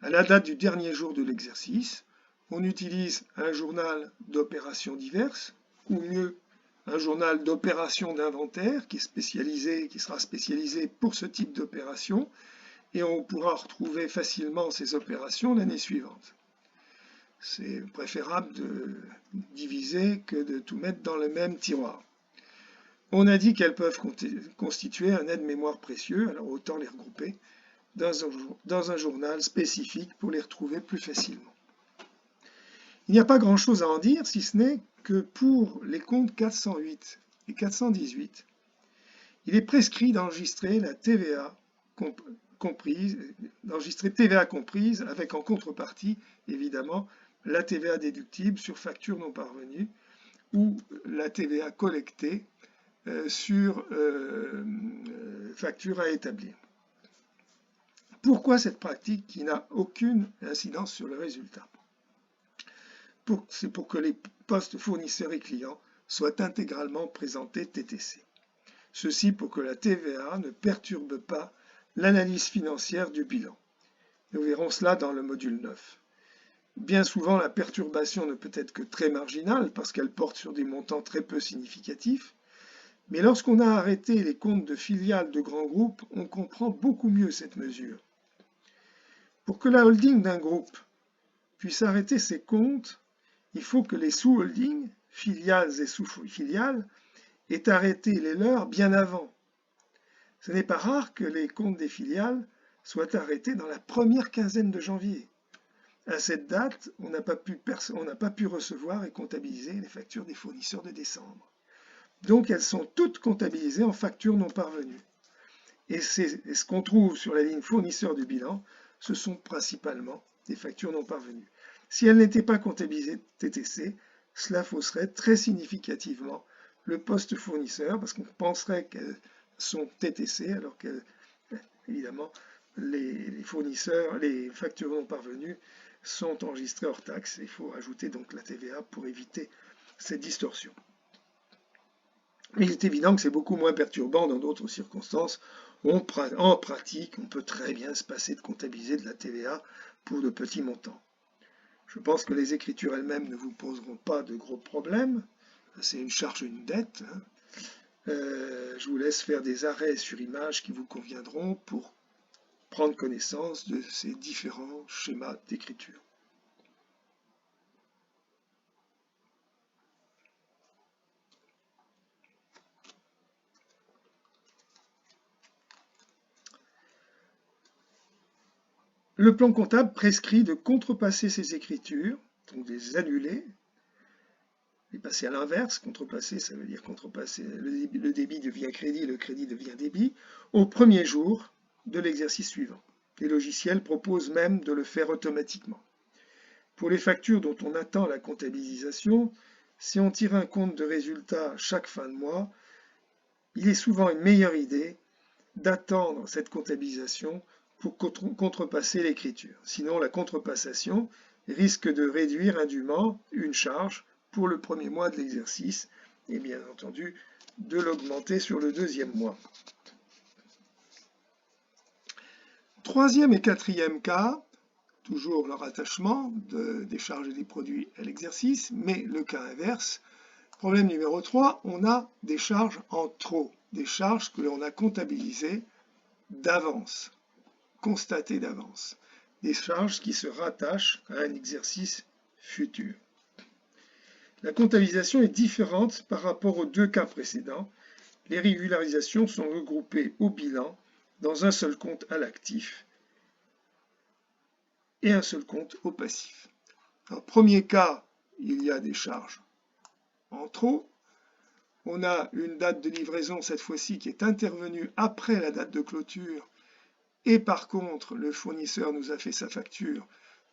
À la date du dernier jour de l'exercice, on utilise un journal d'opérations diverses, ou mieux, un journal d'opérations d'inventaire qui sera spécialisé pour ce type d'opération, et on pourra retrouver facilement ces opérations l'année suivante. C'est préférable de diviser que de tout mettre dans le même tiroir. On a dit qu'elles peuvent constituer un aide-mémoire précieux, alors autant les regrouper dans un journal spécifique pour les retrouver plus facilement. Il n'y a pas grand-chose à en dire, si ce n'est que pour les comptes 408 et 418, il est prescrit d'enregistrer la TVA comprise, avec en contrepartie, évidemment, la TVA déductible sur facture non parvenue ou la TVA collectée sur facture à établir. Pourquoi cette pratique qui n'a aucune incidence sur le résultat? C'est pour que les postes fournisseurs et clients soient intégralement présentés TTC. Ceci pour que la TVA ne perturbe pas l'analyse financière du bilan. Nous verrons cela dans le module 9. Bien souvent, la perturbation ne peut être que très marginale parce qu'elle porte sur des montants très peu significatifs, mais lorsqu'on a arrêté les comptes de filiales de grands groupes, on comprend beaucoup mieux cette mesure. Pour que la holding d'un groupe puisse arrêter ses comptes, il faut que les sous-holdings, filiales et sous-filiales, aient arrêté les leurs bien avant. Ce n'est pas rare que les comptes des filiales soient arrêtés dans la première quinzaine de janvier. À cette date, on n'a pas pu recevoir et comptabiliser les factures des fournisseurs de décembre. Donc elles sont toutes comptabilisées en factures non parvenues. Et ce qu'on trouve sur la ligne fournisseur du bilan, ce sont principalement des factures non parvenues. Si elles n'étaient pas comptabilisées TTC, cela fausserait très significativement le poste fournisseur, parce qu'on penserait qu'elles sont TTC, alors que, évidemment, les fournisseurs, les factures non parvenues sont enregistrées hors taxe. Il faut ajouter donc la TVA pour éviter cette distorsion. Mais il est évident que c'est beaucoup moins perturbant dans d'autres circonstances. En pratique, on peut très bien se passer de comptabiliser de la TVA pour de petits montants. Je pense que les écritures elles-mêmes ne vous poseront pas de gros problèmes. C'est une charge, une dette. Je vous laisse faire des arrêts sur image qui vous conviendront pour prendre connaissance de ces différents schémas d'écriture. Le plan comptable prescrit de contrepasser ces écritures, donc de les annuler, les passer à l'inverse. Contrepasser, ça veut dire contrepasser, le débit devient crédit, le crédit devient débit, au premier jour de l'exercice suivant. Les logiciels proposent même de le faire automatiquement. Pour les factures dont on attend la comptabilisation, si on tire un compte de résultat chaque fin de mois, il est souvent une meilleure idée d'attendre cette comptabilisation pour contrepasser l'écriture. Sinon, la contrepassation risque de réduire indûment une charge pour le premier mois de l'exercice et bien entendu de l'augmenter sur le deuxième mois. Troisième et quatrième cas, toujours le rattachement des charges et des produits à l'exercice, mais le cas inverse. Problème numéro 3, on a des charges en trop, des charges que l'on a comptabilisées d'avance, constatées d'avance, des charges qui se rattachent à un exercice futur. La comptabilisation est différente par rapport aux deux cas précédents. Les régularisations sont regroupées au bilan dans un seul compte à l'actif et un seul compte au passif. Dans le premier cas, il y a des charges en trop. On a une date de livraison cette fois-ci qui est intervenue après la date de clôture et par contre le fournisseur nous a fait sa facture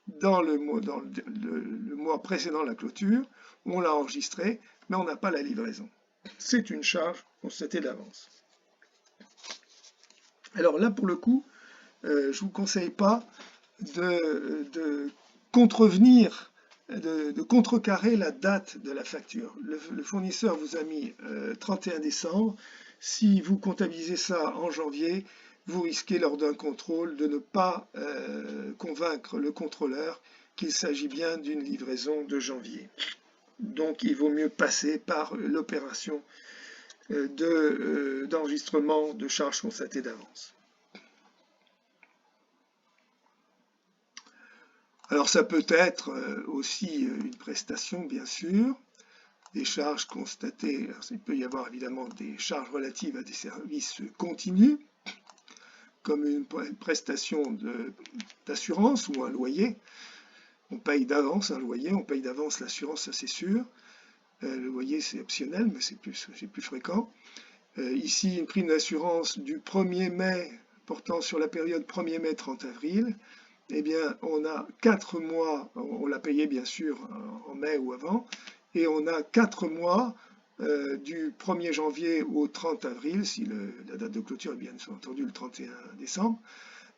dans le mois précédant la clôture, on l'a enregistré, mais on n'a pas la livraison. C'est une charge constatée d'avance. Alors là, pour le coup, je ne vous conseille pas de contrevenir, de contrecarrer la date de la facture. Le fournisseur vous a mis 31 décembre. Si vous comptabilisez ça en janvier, vous risquez lors d'un contrôle de ne pas convaincre le contrôleur qu'il s'agit bien d'une livraison de janvier. Donc il vaut mieux passer par l'opération d'enregistrement de charges constatées d'avance. Alors ça peut être aussi une prestation, bien sûr, des charges constatées. Alors, il peut y avoir évidemment des charges relatives à des services continus, comme une prestation d'assurance ou un loyer. On paye d'avance un loyer, on paye d'avance l'assurance, ça c'est sûr. Le loyer c'est optionnel, mais c'est plus fréquent. Ici, une prime d'assurance du 1er mai, portant sur la période 1er mai-30 avril. Eh bien, on a 4 mois, on l'a payé bien sûr en mai ou avant, et on a 4 mois du 1er janvier au 30 avril, si la date de clôture est bien entendu le 31 décembre,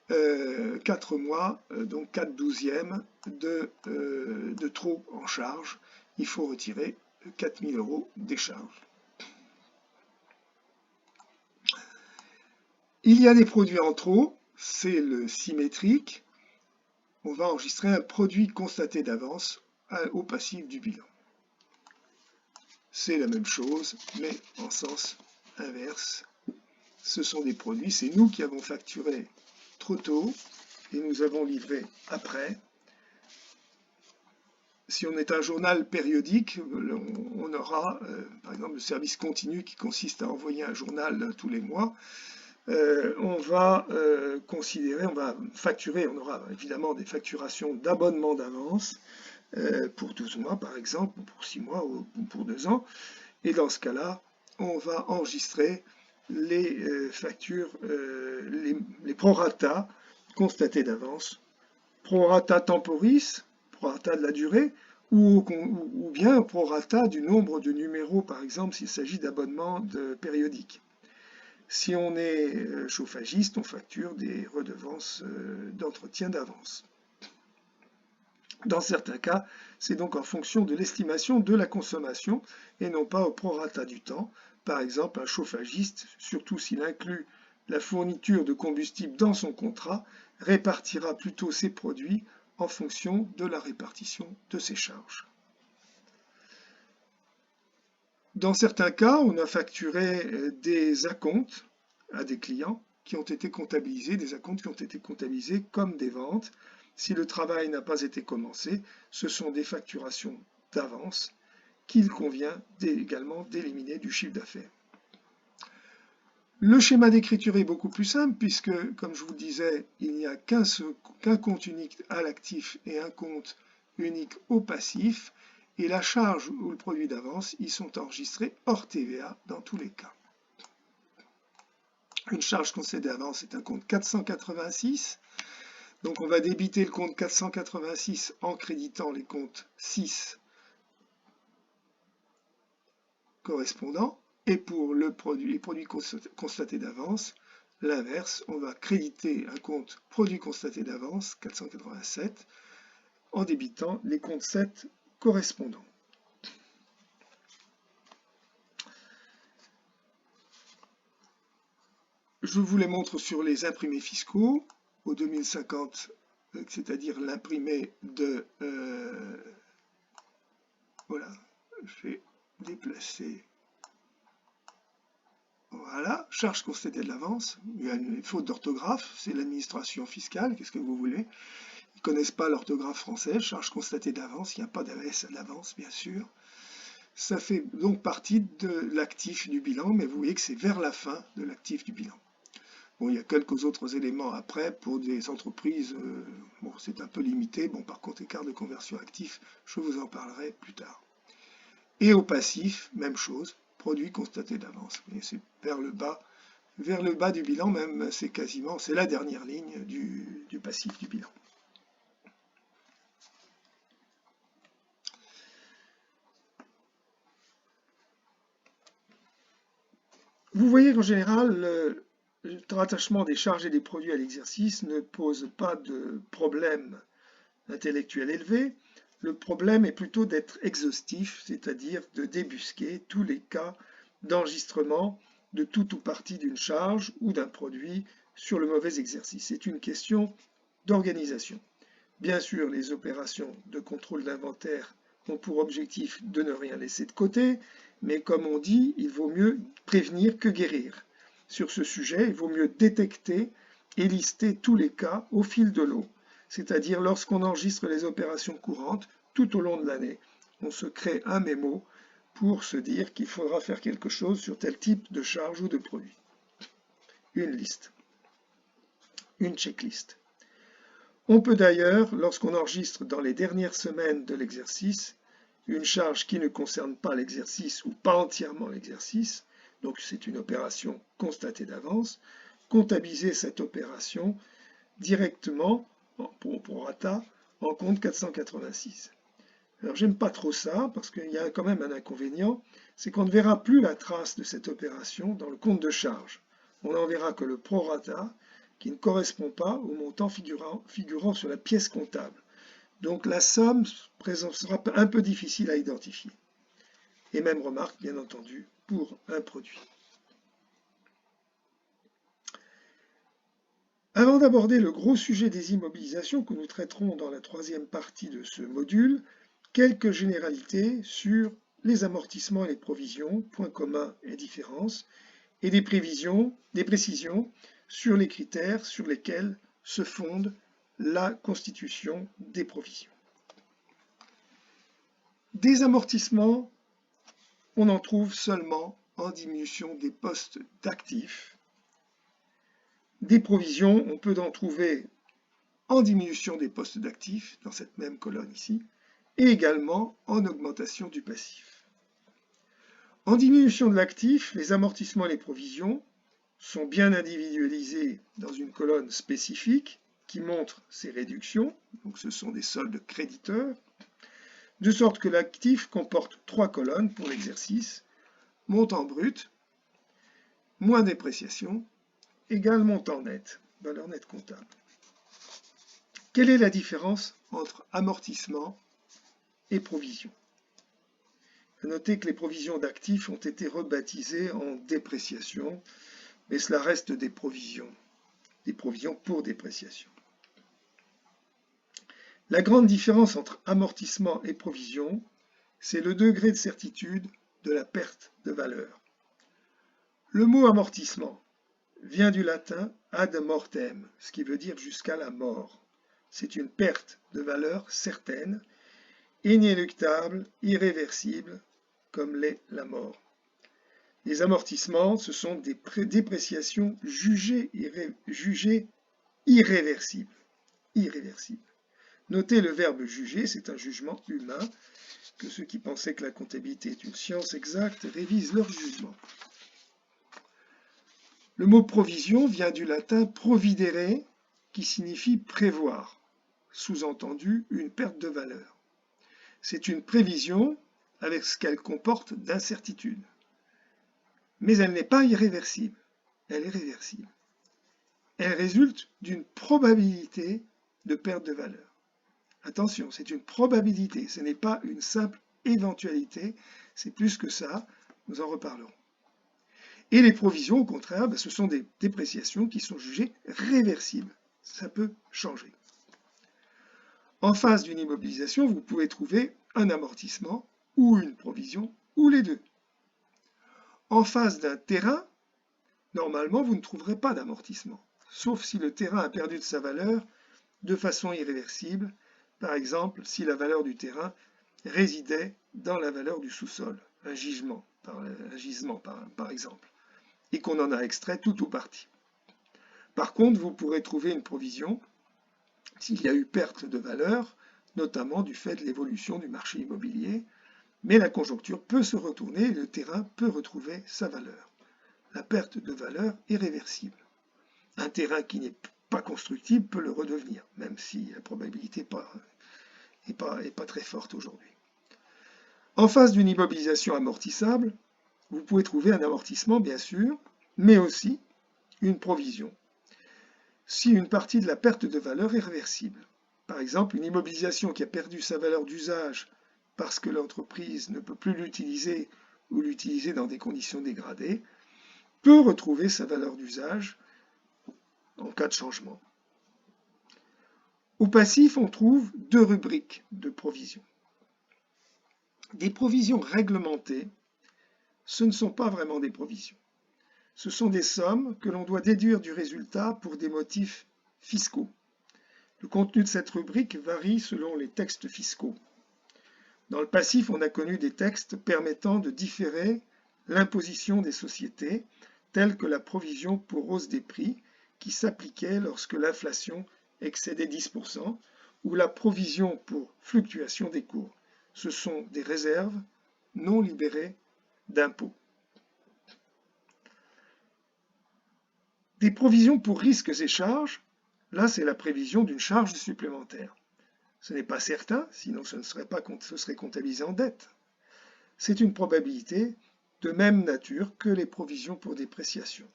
4 mois, donc 4/12e de trop en charge. Il faut retirer 4 000 € des charges. Il y a des produits en trop, c'est le symétrique. On va enregistrer un produit constaté d'avance au passif du bilan. C'est la même chose, mais en sens inverse. Ce sont des produits, c'est nous qui avons facturé trop tôt et nous avons livré après. Si on est un journal périodique, on aura par exemple le service continu qui consiste à envoyer un journal tous les mois. On va considérer, on va facturer, on aura évidemment des facturations d'abonnement d'avance pour 12 mois par exemple, ou pour 6 mois ou pour 2 ans. Et dans ce cas-là, on va enregistrer les factures, les prorata constatés d'avance, prorata temporis, prorata de la durée, ou bien prorata du nombre de numéros, par exemple, s'il s'agit d'abonnements périodiques. Si on est chauffagiste, on facture des redevances d'entretien d'avance. Dans certains cas, c'est donc en fonction de l'estimation de la consommation et non pas au prorata du temps. Par exemple, un chauffagiste, surtout s'il inclut la fourniture de combustible dans son contrat, répartira plutôt ses produits en fonction de la répartition de ses charges. Dans certains cas, on a facturé des acomptes à des clients qui ont été comptabilisés, des acomptes qui ont été comptabilisés comme des ventes. Si le travail n'a pas été commencé, ce sont des facturations d'avance qu'il convient également d'éliminer du chiffre d'affaires. Le schéma d'écriture est beaucoup plus simple puisque, comme je vous disais, il n'y a qu'un compte unique à l'actif et un compte unique au passif. Et la charge ou le produit d'avance, ils sont enregistrés hors TVA dans tous les cas. Une charge concédée d'avance est un compte 486. Donc on va débiter le compte 486 en créditant les comptes 6 correspondants. Et pour les produits constatés d'avance, l'inverse, on va créditer un compte produit constaté d'avance 487 en débitant les comptes 7 correspondants. Je vous les montre sur les imprimés fiscaux au 2050, c'est-à-dire l'imprimé de... voilà, je vais déplacer. Voilà, charge constatée de l'avance. Il y a une faute d'orthographe, c'est l'administration fiscale, qu'est-ce que vous voulez? Ils ne connaissent pas l'orthographe française, charge constatée d'avance, il n'y a pas d'AS à l'avance, bien sûr. Ça fait donc partie de l'actif du bilan, mais vous voyez que c'est vers la fin de l'actif du bilan. Bon, il y a quelques autres éléments après pour des entreprises, bon, c'est un peu limité. Bon, par contre, écart de conversion actif, je vous en parlerai plus tard. Et au passif, même chose, produit constaté d'avance. Et c'est vers le bas du bilan, même, c'est la dernière ligne du passif du bilan. Vous voyez qu'en général, le rattachement des charges et des produits à l'exercice ne pose pas de problème intellectuel élevé. Le problème est plutôt d'être exhaustif, c'est-à-dire de débusquer tous les cas d'enregistrement de tout ou partie d'une charge ou d'un produit sur le mauvais exercice. C'est une question d'organisation. Bien sûr, les opérations de contrôle d'inventaire ont pour objectif de ne rien laisser de côté, mais comme on dit, il vaut mieux prévenir que guérir. Sur ce sujet, il vaut mieux détecter et lister tous les cas au fil de l'eau, c'est-à-dire lorsqu'on enregistre les opérations courantes tout au long de l'année. On se crée un mémo pour se dire qu'il faudra faire quelque chose sur tel type de charge ou de produit. Une liste, une checklist. On peut d'ailleurs, lorsqu'on enregistre dans les dernières semaines de l'exercice, une charge qui ne concerne pas l'exercice ou pas entièrement l'exercice, donc c'est une opération constatée d'avance, comptabiliser cette opération directement, pour prorata, en compte 486. Alors j'aime pas trop ça, parce qu'il y a quand même un inconvénient, c'est qu'on ne verra plus la trace de cette opération dans le compte de charge. On n'en verra que le prorata, qui ne correspond pas au montant figurant sur la pièce comptable. Donc la somme sera un peu difficile à identifier. Et même remarque, bien entendu, pour un produit. Avant d'aborder le gros sujet des immobilisations que nous traiterons dans la troisième partie de ce module, quelques généralités sur les amortissements et les provisions, points communs et différences, et des précisions sur les critères sur lesquels se fonde la constitution des provisions. Des amortissements, on en trouve seulement en diminution des postes d'actifs. Des provisions, on peut en trouver en diminution des postes d'actifs, dans cette même colonne ici, et également en augmentation du passif. En diminution de l'actif, les amortissements et les provisions sont bien individualisés dans une colonne spécifique qui montre ces réductions, donc ce sont des soldes créditeurs, de sorte que l'actif comporte 3 colonnes pour l'exercice, montant brut, moins dépréciation, égale montant net, valeur nette comptable. Quelle est la différence entre amortissement et provision? Notez que les provisions d'actifs ont été rebaptisées en dépréciation, mais cela reste des provisions pour dépréciation. La grande différence entre amortissement et provision, c'est le degré de certitude de la perte de valeur. Le mot amortissement vient du latin ad mortem, ce qui veut dire jusqu'à la mort. C'est une perte de valeur certaine, inéluctable, irréversible, comme l'est la mort. Les amortissements, ce sont des dépréciations jugées irréversibles. Notez le verbe juger, c'est un jugement humain, que ceux qui pensaient que la comptabilité est une science exacte révisent leur jugement. Le mot provision vient du latin providere, qui signifie prévoir, sous-entendu une perte de valeur. C'est une prévision avec ce qu'elle comporte d'incertitude. Mais elle n'est pas irréversible, elle est réversible. Elle résulte d'une probabilité de perte de valeur. Attention, c'est une probabilité, ce n'est pas une simple éventualité, c'est plus que ça, nous en reparlerons. Et les provisions, au contraire, ce sont des dépréciations qui sont jugées réversibles. Ça peut changer. En face d'une immobilisation, vous pouvez trouver un amortissement ou une provision, ou les deux. En face d'un terrain, normalement, vous ne trouverez pas d'amortissement, sauf si le terrain a perdu de sa valeur de façon irréversible, par exemple si la valeur du terrain résidait dans la valeur du sous-sol, un gisement par exemple, et qu'on en a extrait tout ou partie. Par contre, vous pourrez trouver une provision s'il y a eu perte de valeur, notamment du fait de l'évolution du marché immobilier, mais la conjoncture peut se retourner et le terrain peut retrouver sa valeur. La perte de valeur est réversible. Un terrain qui n'est pas constructible peut le redevenir, même si la probabilité n'est pas très forte aujourd'hui. En face d'une immobilisation amortissable, vous pouvez trouver un amortissement, bien sûr, mais aussi une provision, si une partie de la perte de valeur est réversible. Par exemple, une immobilisation qui a perdu sa valeur d'usage parce que l'entreprise ne peut plus l'utiliser ou l'utiliser dans des conditions dégradées, peut retrouver sa valeur d'usage en cas de changement. Au passif, on trouve deux rubriques de provisions. Des provisions réglementées, ce ne sont pas vraiment des provisions. Ce sont des sommes que l'on doit déduire du résultat pour des motifs fiscaux. Le contenu de cette rubrique varie selon les textes fiscaux. Dans le passif, on a connu des textes permettant de différer l'imposition des sociétés, telle que la provision pour hausse des prix, qui s'appliquait lorsque l'inflation excédait 10%, ou la provision pour fluctuation des cours. Ce sont des réserves non libérées d'impôts. Des provisions pour risques et charges, là c'est la prévision d'une charge supplémentaire. Ce n'est pas certain, sinon ce serait comptabilisé en dette. C'est une probabilité de même nature que les provisions pour dépréciation.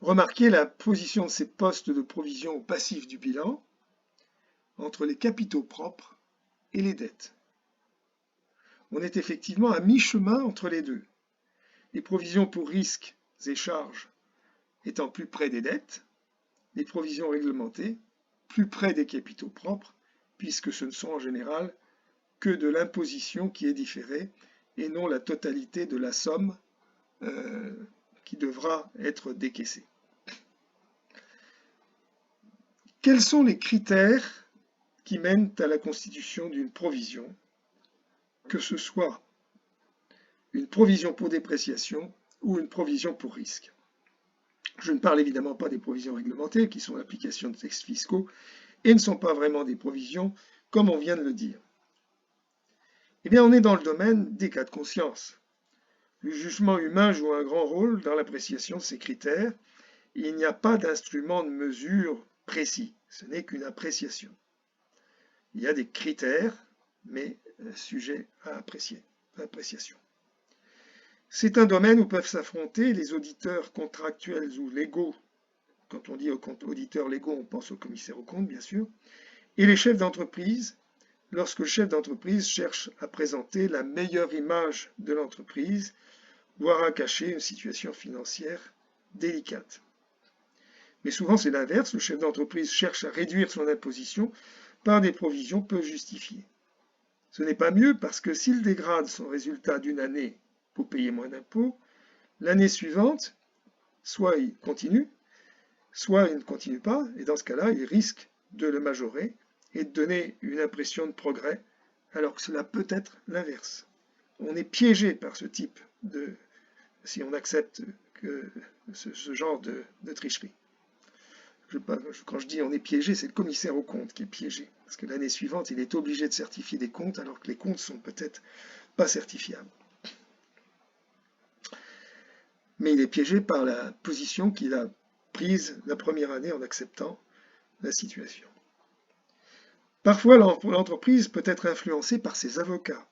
Remarquez la position de ces postes de provision au passif du bilan entre les capitaux propres et les dettes. On est effectivement à mi-chemin entre les deux. Les provisions pour risques et charges étant plus près des dettes, les provisions réglementées plus près des capitaux propres, puisque ce ne sont en général que de l'imposition qui est différée et non la totalité de la somme qui devra être décaissée. Quels sont les critères qui mènent à la constitution d'une provision, que ce soit une provision pour dépréciation ou une provision pour risque? Je ne parle évidemment pas des provisions réglementées, qui sont l'application de textes fiscaux, et ne sont pas vraiment des provisions, comme on vient de le dire. Eh bien, on est dans le domaine des cas de conscience. Le jugement humain joue un grand rôle dans l'appréciation de ces critères. Il n'y a pas d'instrument de mesure précis, ce n'est qu'une appréciation. Il y a des critères, mais sujets à appréciation. C'est un domaine où peuvent s'affronter les auditeurs contractuels ou légaux. Quand on dit auditeurs légaux, on pense aux commissaires aux comptes, bien sûr, et les chefs d'entreprise, lorsque le chef d'entreprise cherche à présenter la meilleure image de l'entreprise, voire à cacher une situation financière délicate. Mais souvent c'est l'inverse, le chef d'entreprise cherche à réduire son imposition par des provisions peu justifiées. Ce n'est pas mieux parce que s'il dégrade son résultat d'une année pour payer moins d'impôts, l'année suivante, soit il continue, soit il ne continue pas, et dans ce cas-là, il risque de le majorer et de donner une impression de progrès, alors que cela peut être l'inverse. On est piégé par ce type de, si on accepte ce genre de tricherie. Quand je dis on est piégé, c'est le commissaire aux comptes qui est piégé, parce que l'année suivante, il est obligé de certifier des comptes, alors que les comptes sont peut-être pas certifiables. Mais il est piégé par la position qu'il a prise la première année en acceptant la situation. Parfois, l'entreprise peut être influencée par ses avocats.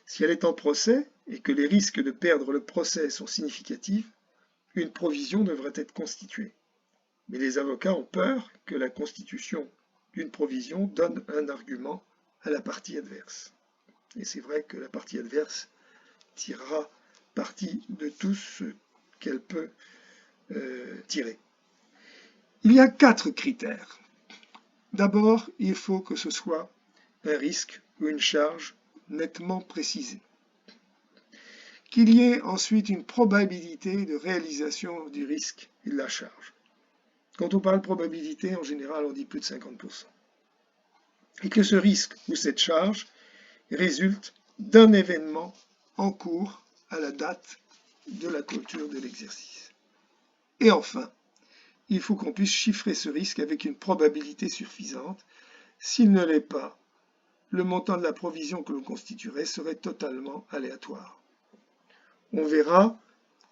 Si elle est en procès et que les risques de perdre le procès sont significatifs, une provision devrait être constituée. Mais les avocats ont peur que la constitution d'une provision donne un argument à la partie adverse. Et c'est vrai que la partie adverse tirera parti de tout ce qu'elle peut tirer. Il y a 4 critères. D'abord, il faut que ce soit un risque ou une charge nettement précisée. Qu'il y ait ensuite une probabilité de réalisation du risque et de la charge. Quand on parle probabilité, en général, on dit plus de 50%. Et que ce risque ou cette charge résulte d'un événement en cours à la date de la clôture de l'exercice. Et enfin, il faut qu'on puisse chiffrer ce risque avec une probabilité suffisante. S'il ne l'est pas, le montant de la provision que l'on constituerait serait totalement aléatoire. On verra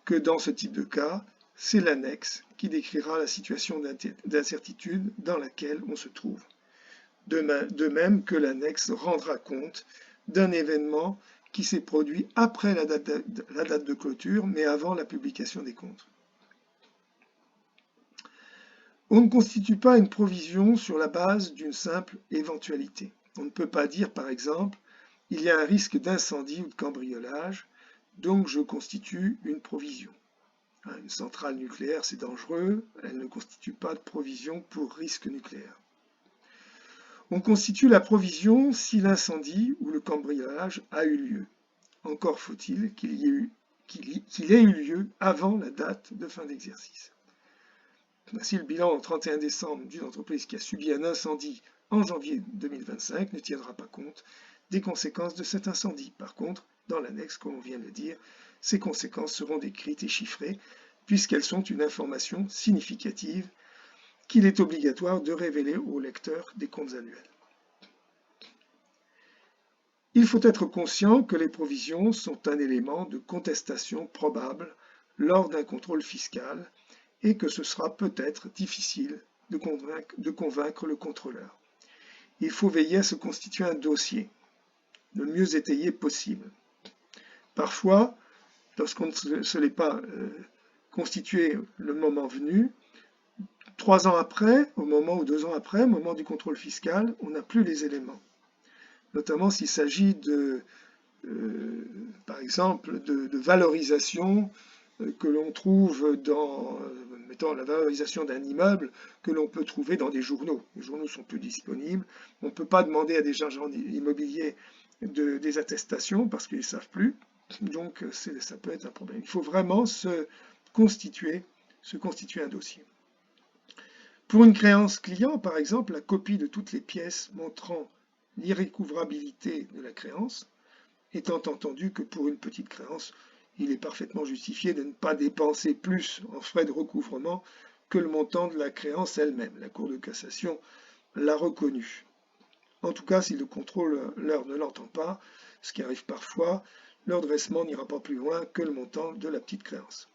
que dans ce type de cas, c'est l'annexe qui décrira la situation d'incertitude dans laquelle on se trouve. De même que l'annexe rendra compte d'un événement qui s'est produit après la date de clôture, mais avant la publication des comptes. On ne constitue pas une provision sur la base d'une simple éventualité. On ne peut pas dire, par exemple, il y a un risque d'incendie ou de cambriolage, donc je constitue une provision. Une centrale nucléaire, c'est dangereux, elle ne constitue pas de provision pour risque nucléaire. On constitue la provision si l'incendie ou le cambriolage a eu lieu. Encore faut-il qu'il ait eu lieu avant la date de fin d'exercice. Ainsi, le bilan au 31 décembre d'une entreprise qui a subi un incendie en janvier 2025 ne tiendra pas compte des conséquences de cet incendie. Par contre, dans l'annexe, comme on vient de le dire, ces conséquences seront décrites et chiffrées puisqu'elles sont une information significative qu'il est obligatoire de révéler au lecteur des comptes annuels. Il faut être conscient que les provisions sont un élément de contestation probable lors d'un contrôle fiscal et que ce sera peut-être difficile de convaincre le contrôleur. Il faut veiller à se constituer un dossier, le mieux étayé possible. Parfois, lorsqu'on ne se l'est pas constitué le moment venu, 3 ans après, au moment ou 2 ans après, au moment du contrôle fiscal, on n'a plus les éléments. Notamment s'il s'agit par exemple, de valorisation que l'on trouve dans, mettons, la valorisation d'un immeuble que l'on peut trouver dans des journaux. Les journaux sont plus disponibles. On ne peut pas demander à des agents immobiliers des attestations parce qu'ils ne savent plus. Donc, ça peut être un problème. Il faut vraiment se constituer un dossier. Pour une créance client, par exemple, la copie de toutes les pièces montrant l'irrécouvrabilité de la créance, étant entendu que pour une petite créance, il est parfaitement justifié de ne pas dépenser plus en frais de recouvrement que le montant de la créance elle-même. La Cour de cassation l'a reconnu. En tout cas, si le contrôleur ne l'entend pas, ce qui arrive parfois, le redressement n'ira pas plus loin que le montant de la petite créance.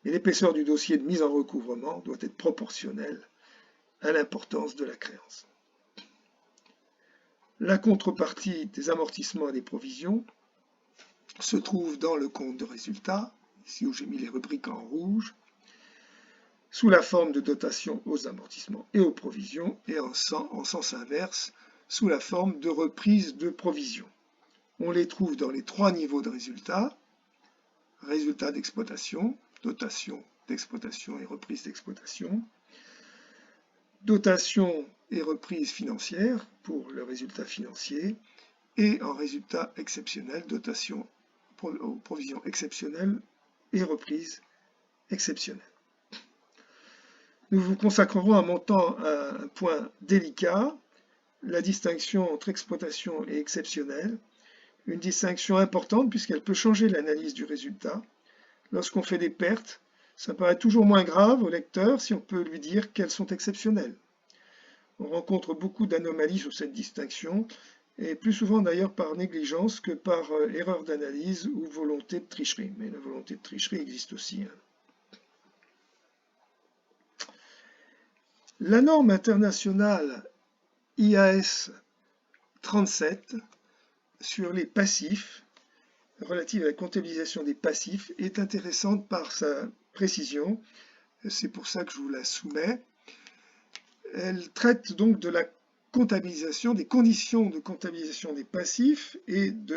Et l'épaisseur du dossier de mise en recouvrement doit être proportionnelle à l'importance de la créance. La contrepartie des amortissements et des provisions se trouve dans le compte de résultat, ici où j'ai mis les rubriques en rouge, sous la forme de dotation aux amortissements et aux provisions, et en sens inverse, sous la forme de reprise de provisions. On les trouve dans les 3 niveaux de résultats, résultat d'exploitation, dotation d'exploitation et reprise d'exploitation, dotation et reprise financière pour le résultat financier, et en résultat exceptionnel, dotation aux provisions exceptionnelles et reprise exceptionnelle. Nous vous consacrerons un montant à un point délicat, la distinction entre exploitation et exceptionnelle, une distinction importante puisqu'elle peut changer l'analyse du résultat. Lorsqu'on fait des pertes, ça paraît toujours moins grave au lecteur si on peut lui dire qu'elles sont exceptionnelles. On rencontre beaucoup d'anomalies sur cette distinction, et plus souvent d'ailleurs par négligence que par erreur d'analyse ou volonté de tricherie. Mais la volonté de tricherie existe aussi. La norme internationale IAS 37 sur les passifs, relative à la comptabilisation des passifs, est intéressante par sa précision. C'est pour ça que je vous la soumets. Elle traite donc de la comptabilisation, des conditions de comptabilisation des passifs et de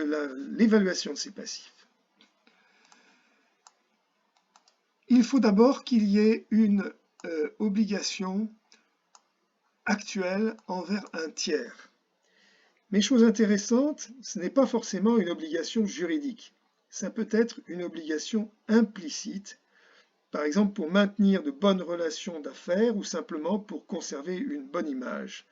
l'évaluation de ces passifs. Il faut d'abord qu'il y ait une obligation actuelle envers un tiers. Mais chose intéressante, ce n'est pas forcément une obligation juridique. Ça peut être une obligation implicite, par exemple pour maintenir de bonnes relations d'affaires ou simplement pour conserver une bonne image.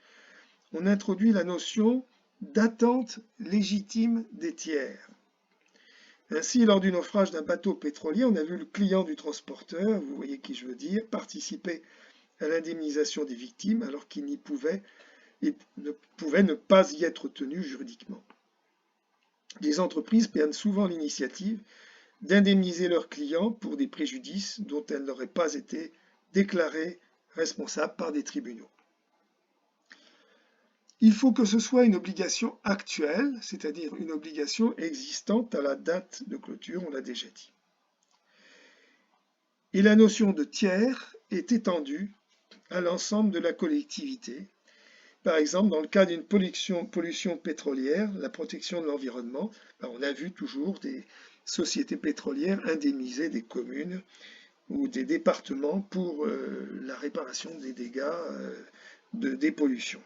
On introduit la notion d'attente légitime des tiers. Ainsi, lors du naufrage d'un bateau pétrolier, on a vu le client du transporteur, vous voyez qui je veux dire, participer à l'indemnisation des victimes alors qu'il ne pouvait ne pas y être tenu juridiquement. Les entreprises prennent souvent l'initiative d'indemniser leurs clients pour des préjudices dont elles n'auraient pas été déclarées responsables par des tribunaux. Il faut que ce soit une obligation actuelle, c'est-à-dire une obligation existante à la date de clôture, on l'a déjà dit. Et la notion de tiers est étendue à l'ensemble de la collectivité. Par exemple, dans le cas d'une pollution pétrolière, la protection de l'environnement, on a vu toujours des sociétés pétrolières indemniser des communes ou des départements pour la réparation des dégâts des pollutions.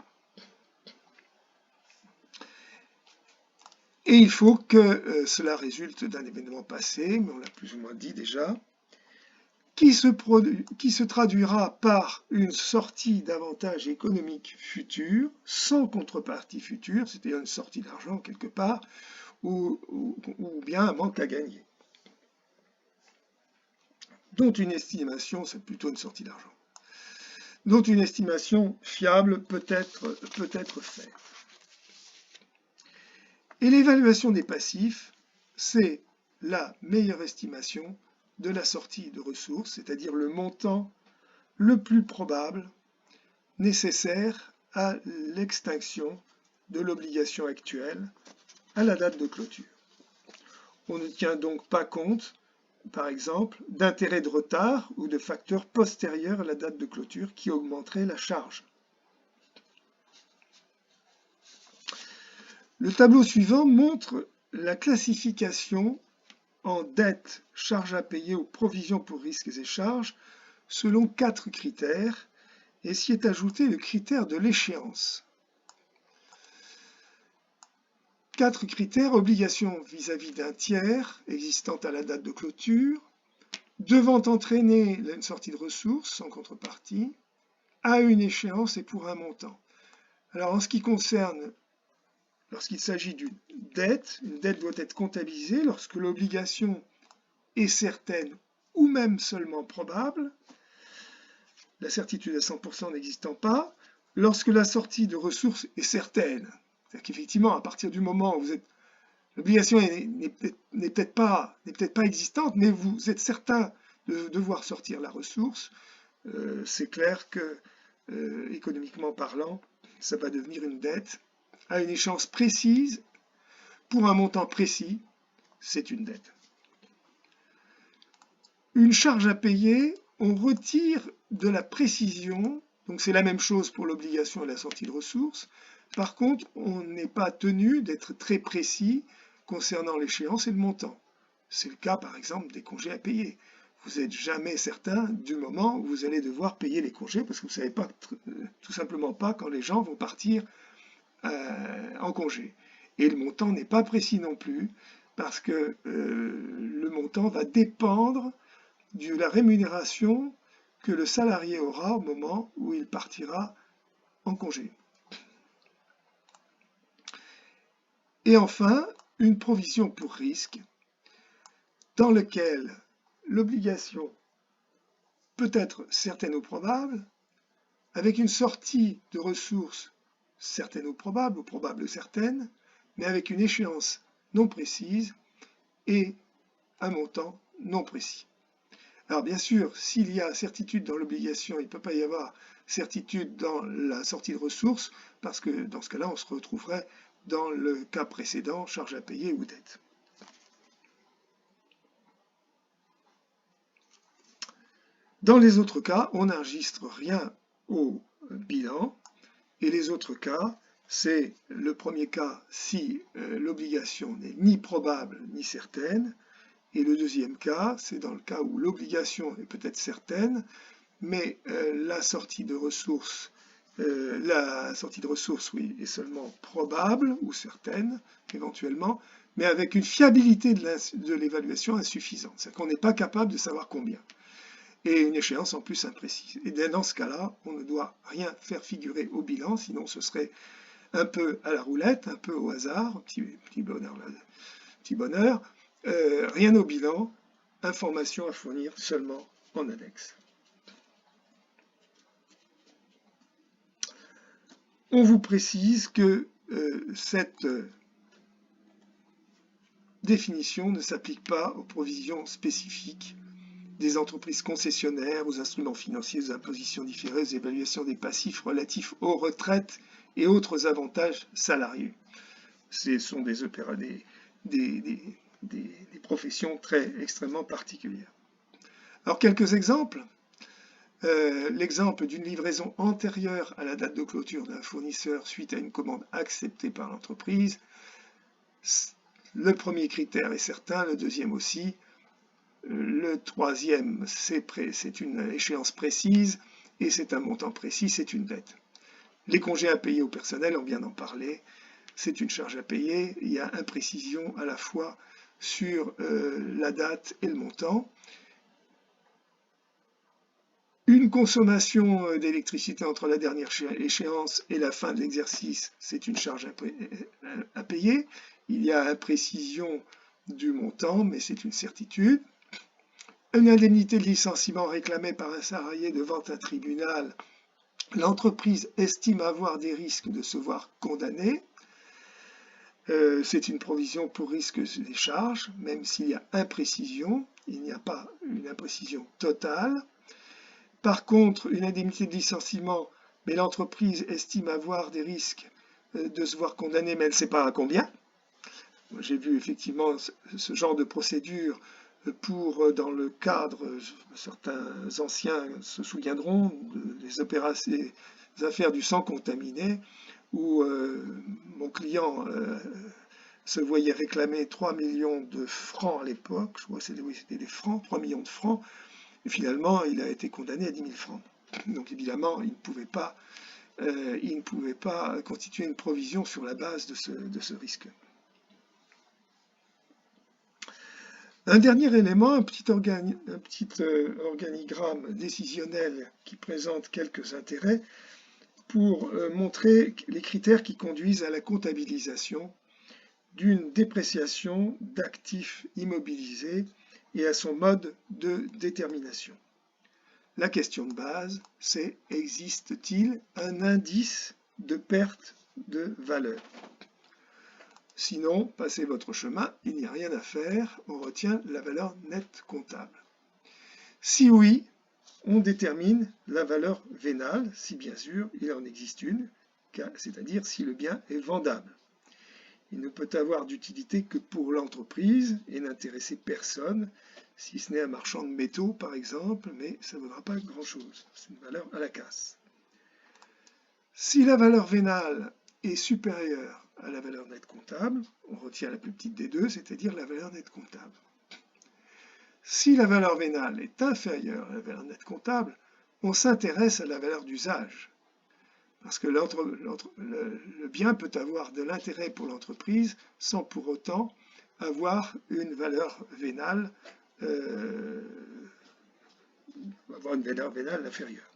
Et il faut que cela résulte d'un événement passé, mais on l'a plus ou moins dit déjà, qui se traduira par une sortie d'avantages économiques futurs, sans contrepartie future, c'est-à-dire une sortie d'argent quelque part, ou bien un manque à gagner, dont une estimation, c'est plutôt une sortie d'argent, dont une estimation fiable peut être faite. Et l'évaluation des passifs, c'est la meilleure estimation de la sortie de ressources, c'est-à-dire le montant le plus probable nécessaire à l'extinction de l'obligation actuelle à la date de clôture. On ne tient donc pas compte, par exemple, d'intérêts de retard ou de facteurs postérieurs à la date de clôture qui augmenteraient la charge. Le tableau suivant montre la classification en dettes, charges à payer ou provisions pour risques et charges selon 4 critères et s'y est ajouté le critère de l'échéance. 4 critères: obligation vis-à-vis d'un tiers existant à la date de clôture, devant entraîner une sortie de ressources sans contrepartie, à une échéance et pour un montant. Alors en ce qui concerne, lorsqu'il s'agit d'une dette, une dette doit être comptabilisée lorsque l'obligation est certaine ou même seulement probable, la certitude à 100% n'existant pas, lorsque la sortie de ressources est certaine. C'est-à-dire qu'effectivement, à partir du moment où l'obligation n'est peut-être pas existante, mais vous êtes certain de devoir sortir la ressource, c'est clair que, économiquement parlant, ça va devenir une dette à une échéance précise, pour un montant précis, c'est une dette. Une charge à payer, on retire de la précision, donc c'est la même chose pour l'obligation et la sortie de ressources. Par contre, on n'est pas tenu d'être très précis concernant l'échéance et le montant. C'est le cas par exemple des congés à payer. Vous n'êtes jamais certain du moment où vous allez devoir payer les congés parce que vous ne savez pas, tout simplement pas quand les gens vont partir en congé. Et le montant n'est pas précis non plus parce que le montant va dépendre de la rémunération que le salarié aura au moment où il partira en congé. Et enfin, une provision pour risque dans lequel l'obligation peut être certaine ou probable, avec une sortie de ressources certaine ou probable ou certaine, mais avec une échéance non précise et un montant non précis. Alors bien sûr, s'il y a certitude dans l'obligation, il ne peut pas y avoir certitude dans la sortie de ressources, parce que dans ce cas-là, on se retrouverait dans le cas précédent, charge à payer ou dette. Dans les autres cas, on n'enregistre rien au bilan, et les autres cas, c'est le premier cas si l'obligation n'est ni probable ni certaine, et le deuxième cas, c'est dans le cas où l'obligation est peut-être certaine, mais la sortie de ressources, oui, est seulement probable ou certaine, éventuellement, mais avec une fiabilité de l'évaluation insuffisante. C'est-à-dire qu'on n'est pas capable de savoir combien. Et une échéance en plus imprécise. Et dans ce cas-là, on ne doit rien faire figurer au bilan, sinon ce serait un peu à la roulette, un peu au hasard, petit bonheur, rien au bilan, information à fournir seulement en annexe. On vous précise que cette définition ne s'applique pas aux provisions spécifiques des entreprises concessionnaires, aux instruments financiers, aux impositions différées, aux évaluations des passifs relatifs aux retraites et autres avantages salariés. Ce sont des professions extrêmement particulières. Alors quelques exemples. L'exemple d'une livraison antérieure à la date de clôture d'un fournisseur suite à une commande acceptée par l'entreprise. Le premier critère est certain, le deuxième aussi. Le troisième, c'est une échéance précise et c'est un montant précis, c'est une dette. Les congés impayés au personnel, on vient d'en parler, c'est une charge à payer. Il y a imprécision à la fois sur la date et le montant. Une consommation d'électricité entre la dernière échéance et la fin de l'exercice, c'est une charge à payer. Il y a imprécision du montant, mais c'est une certitude. Une indemnité de licenciement réclamée par un salarié devant un tribunal, l'entreprise estime avoir des risques de se voir condamnée. C'est une provision pour risque des charges, même s'il y a imprécision, il n'y a pas une imprécision totale. Par contre, une indemnité de licenciement, mais l'entreprise estime avoir des risques de se voir condamnée, mais elle ne sait pas à combien. J'ai vu effectivement ce genre de procédure dans le cadre, certains anciens se souviendront, des affaires du sang contaminé, où mon client se voyait réclamer 3 millions de francs à l'époque, je crois que c'était des francs, 3 millions de francs, et finalement il a été condamné à 10 000 francs. Donc évidemment, il ne pouvait pas constituer une provision sur la base de ce risque. Un dernier élément, un petit organigramme décisionnel qui présente quelques intérêts pour montrer les critères qui conduisent à la comptabilisation d'une dépréciation d'actifs immobilisés et à son mode de détermination. La question de base, c'est: existe-t-il un indice de perte de valeur? Sinon, passez votre chemin, il n'y a rien à faire, on retient la valeur nette comptable. Si oui, on détermine la valeur vénale, si bien sûr il en existe une, c'est-à-dire si le bien est vendable. Il ne peut avoir d'utilité que pour l'entreprise et n'intéresser personne, si ce n'est un marchand de métaux par exemple, mais ça ne vaudra pas grand-chose, c'est une valeur à la casse. Si la valeur vénale est supérieure à la valeur nette comptable, on retient la plus petite des deux, c'est-à-dire la valeur nette comptable. Si la valeur vénale est inférieure à la valeur nette comptable, on s'intéresse à la valeur d'usage, parce que le bien peut avoir de l'intérêt pour l'entreprise sans pour autant avoir une valeur vénale, inférieure.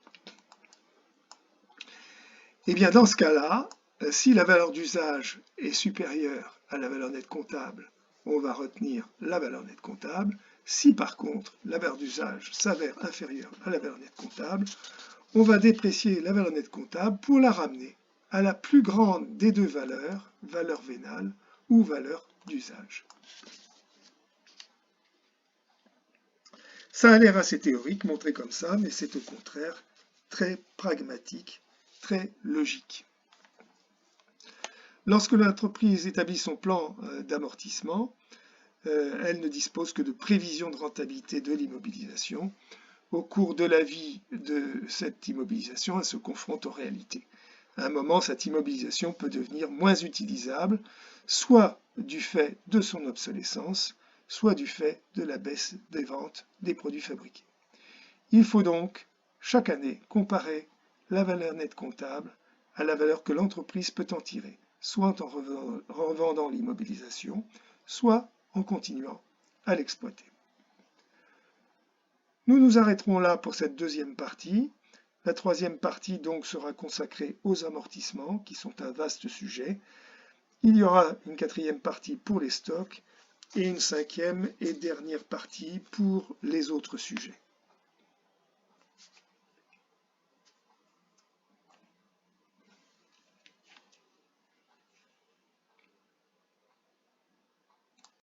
Et bien dans ce cas-là, si la valeur d'usage est supérieure à la valeur nette comptable, on va retenir la valeur nette comptable. Si par contre la valeur d'usage s'avère inférieure à la valeur nette comptable, on va déprécier la valeur nette comptable pour la ramener à la plus grande des deux valeurs, valeur vénale ou valeur d'usage. Ça a l'air assez théorique, montré comme ça, mais c'est au contraire très pragmatique, très logique. Lorsque l'entreprise établit son plan d'amortissement, elle ne dispose que de prévisions de rentabilité de l'immobilisation. Au cours de la vie de cette immobilisation, elle se confronte aux réalités. À un moment, cette immobilisation peut devenir moins utilisable, soit du fait de son obsolescence, soit du fait de la baisse des ventes des produits fabriqués. Il faut donc, chaque année, comparer la valeur nette comptable à la valeur que l'entreprise peut en tirer, soit en revendant l'immobilisation, soit en continuant à l'exploiter. Nous nous arrêterons là pour cette deuxième partie. La troisième partie donc sera consacrée aux amortissements, qui sont un vaste sujet. Il y aura une quatrième partie pour les stocks et une cinquième et dernière partie pour les autres sujets.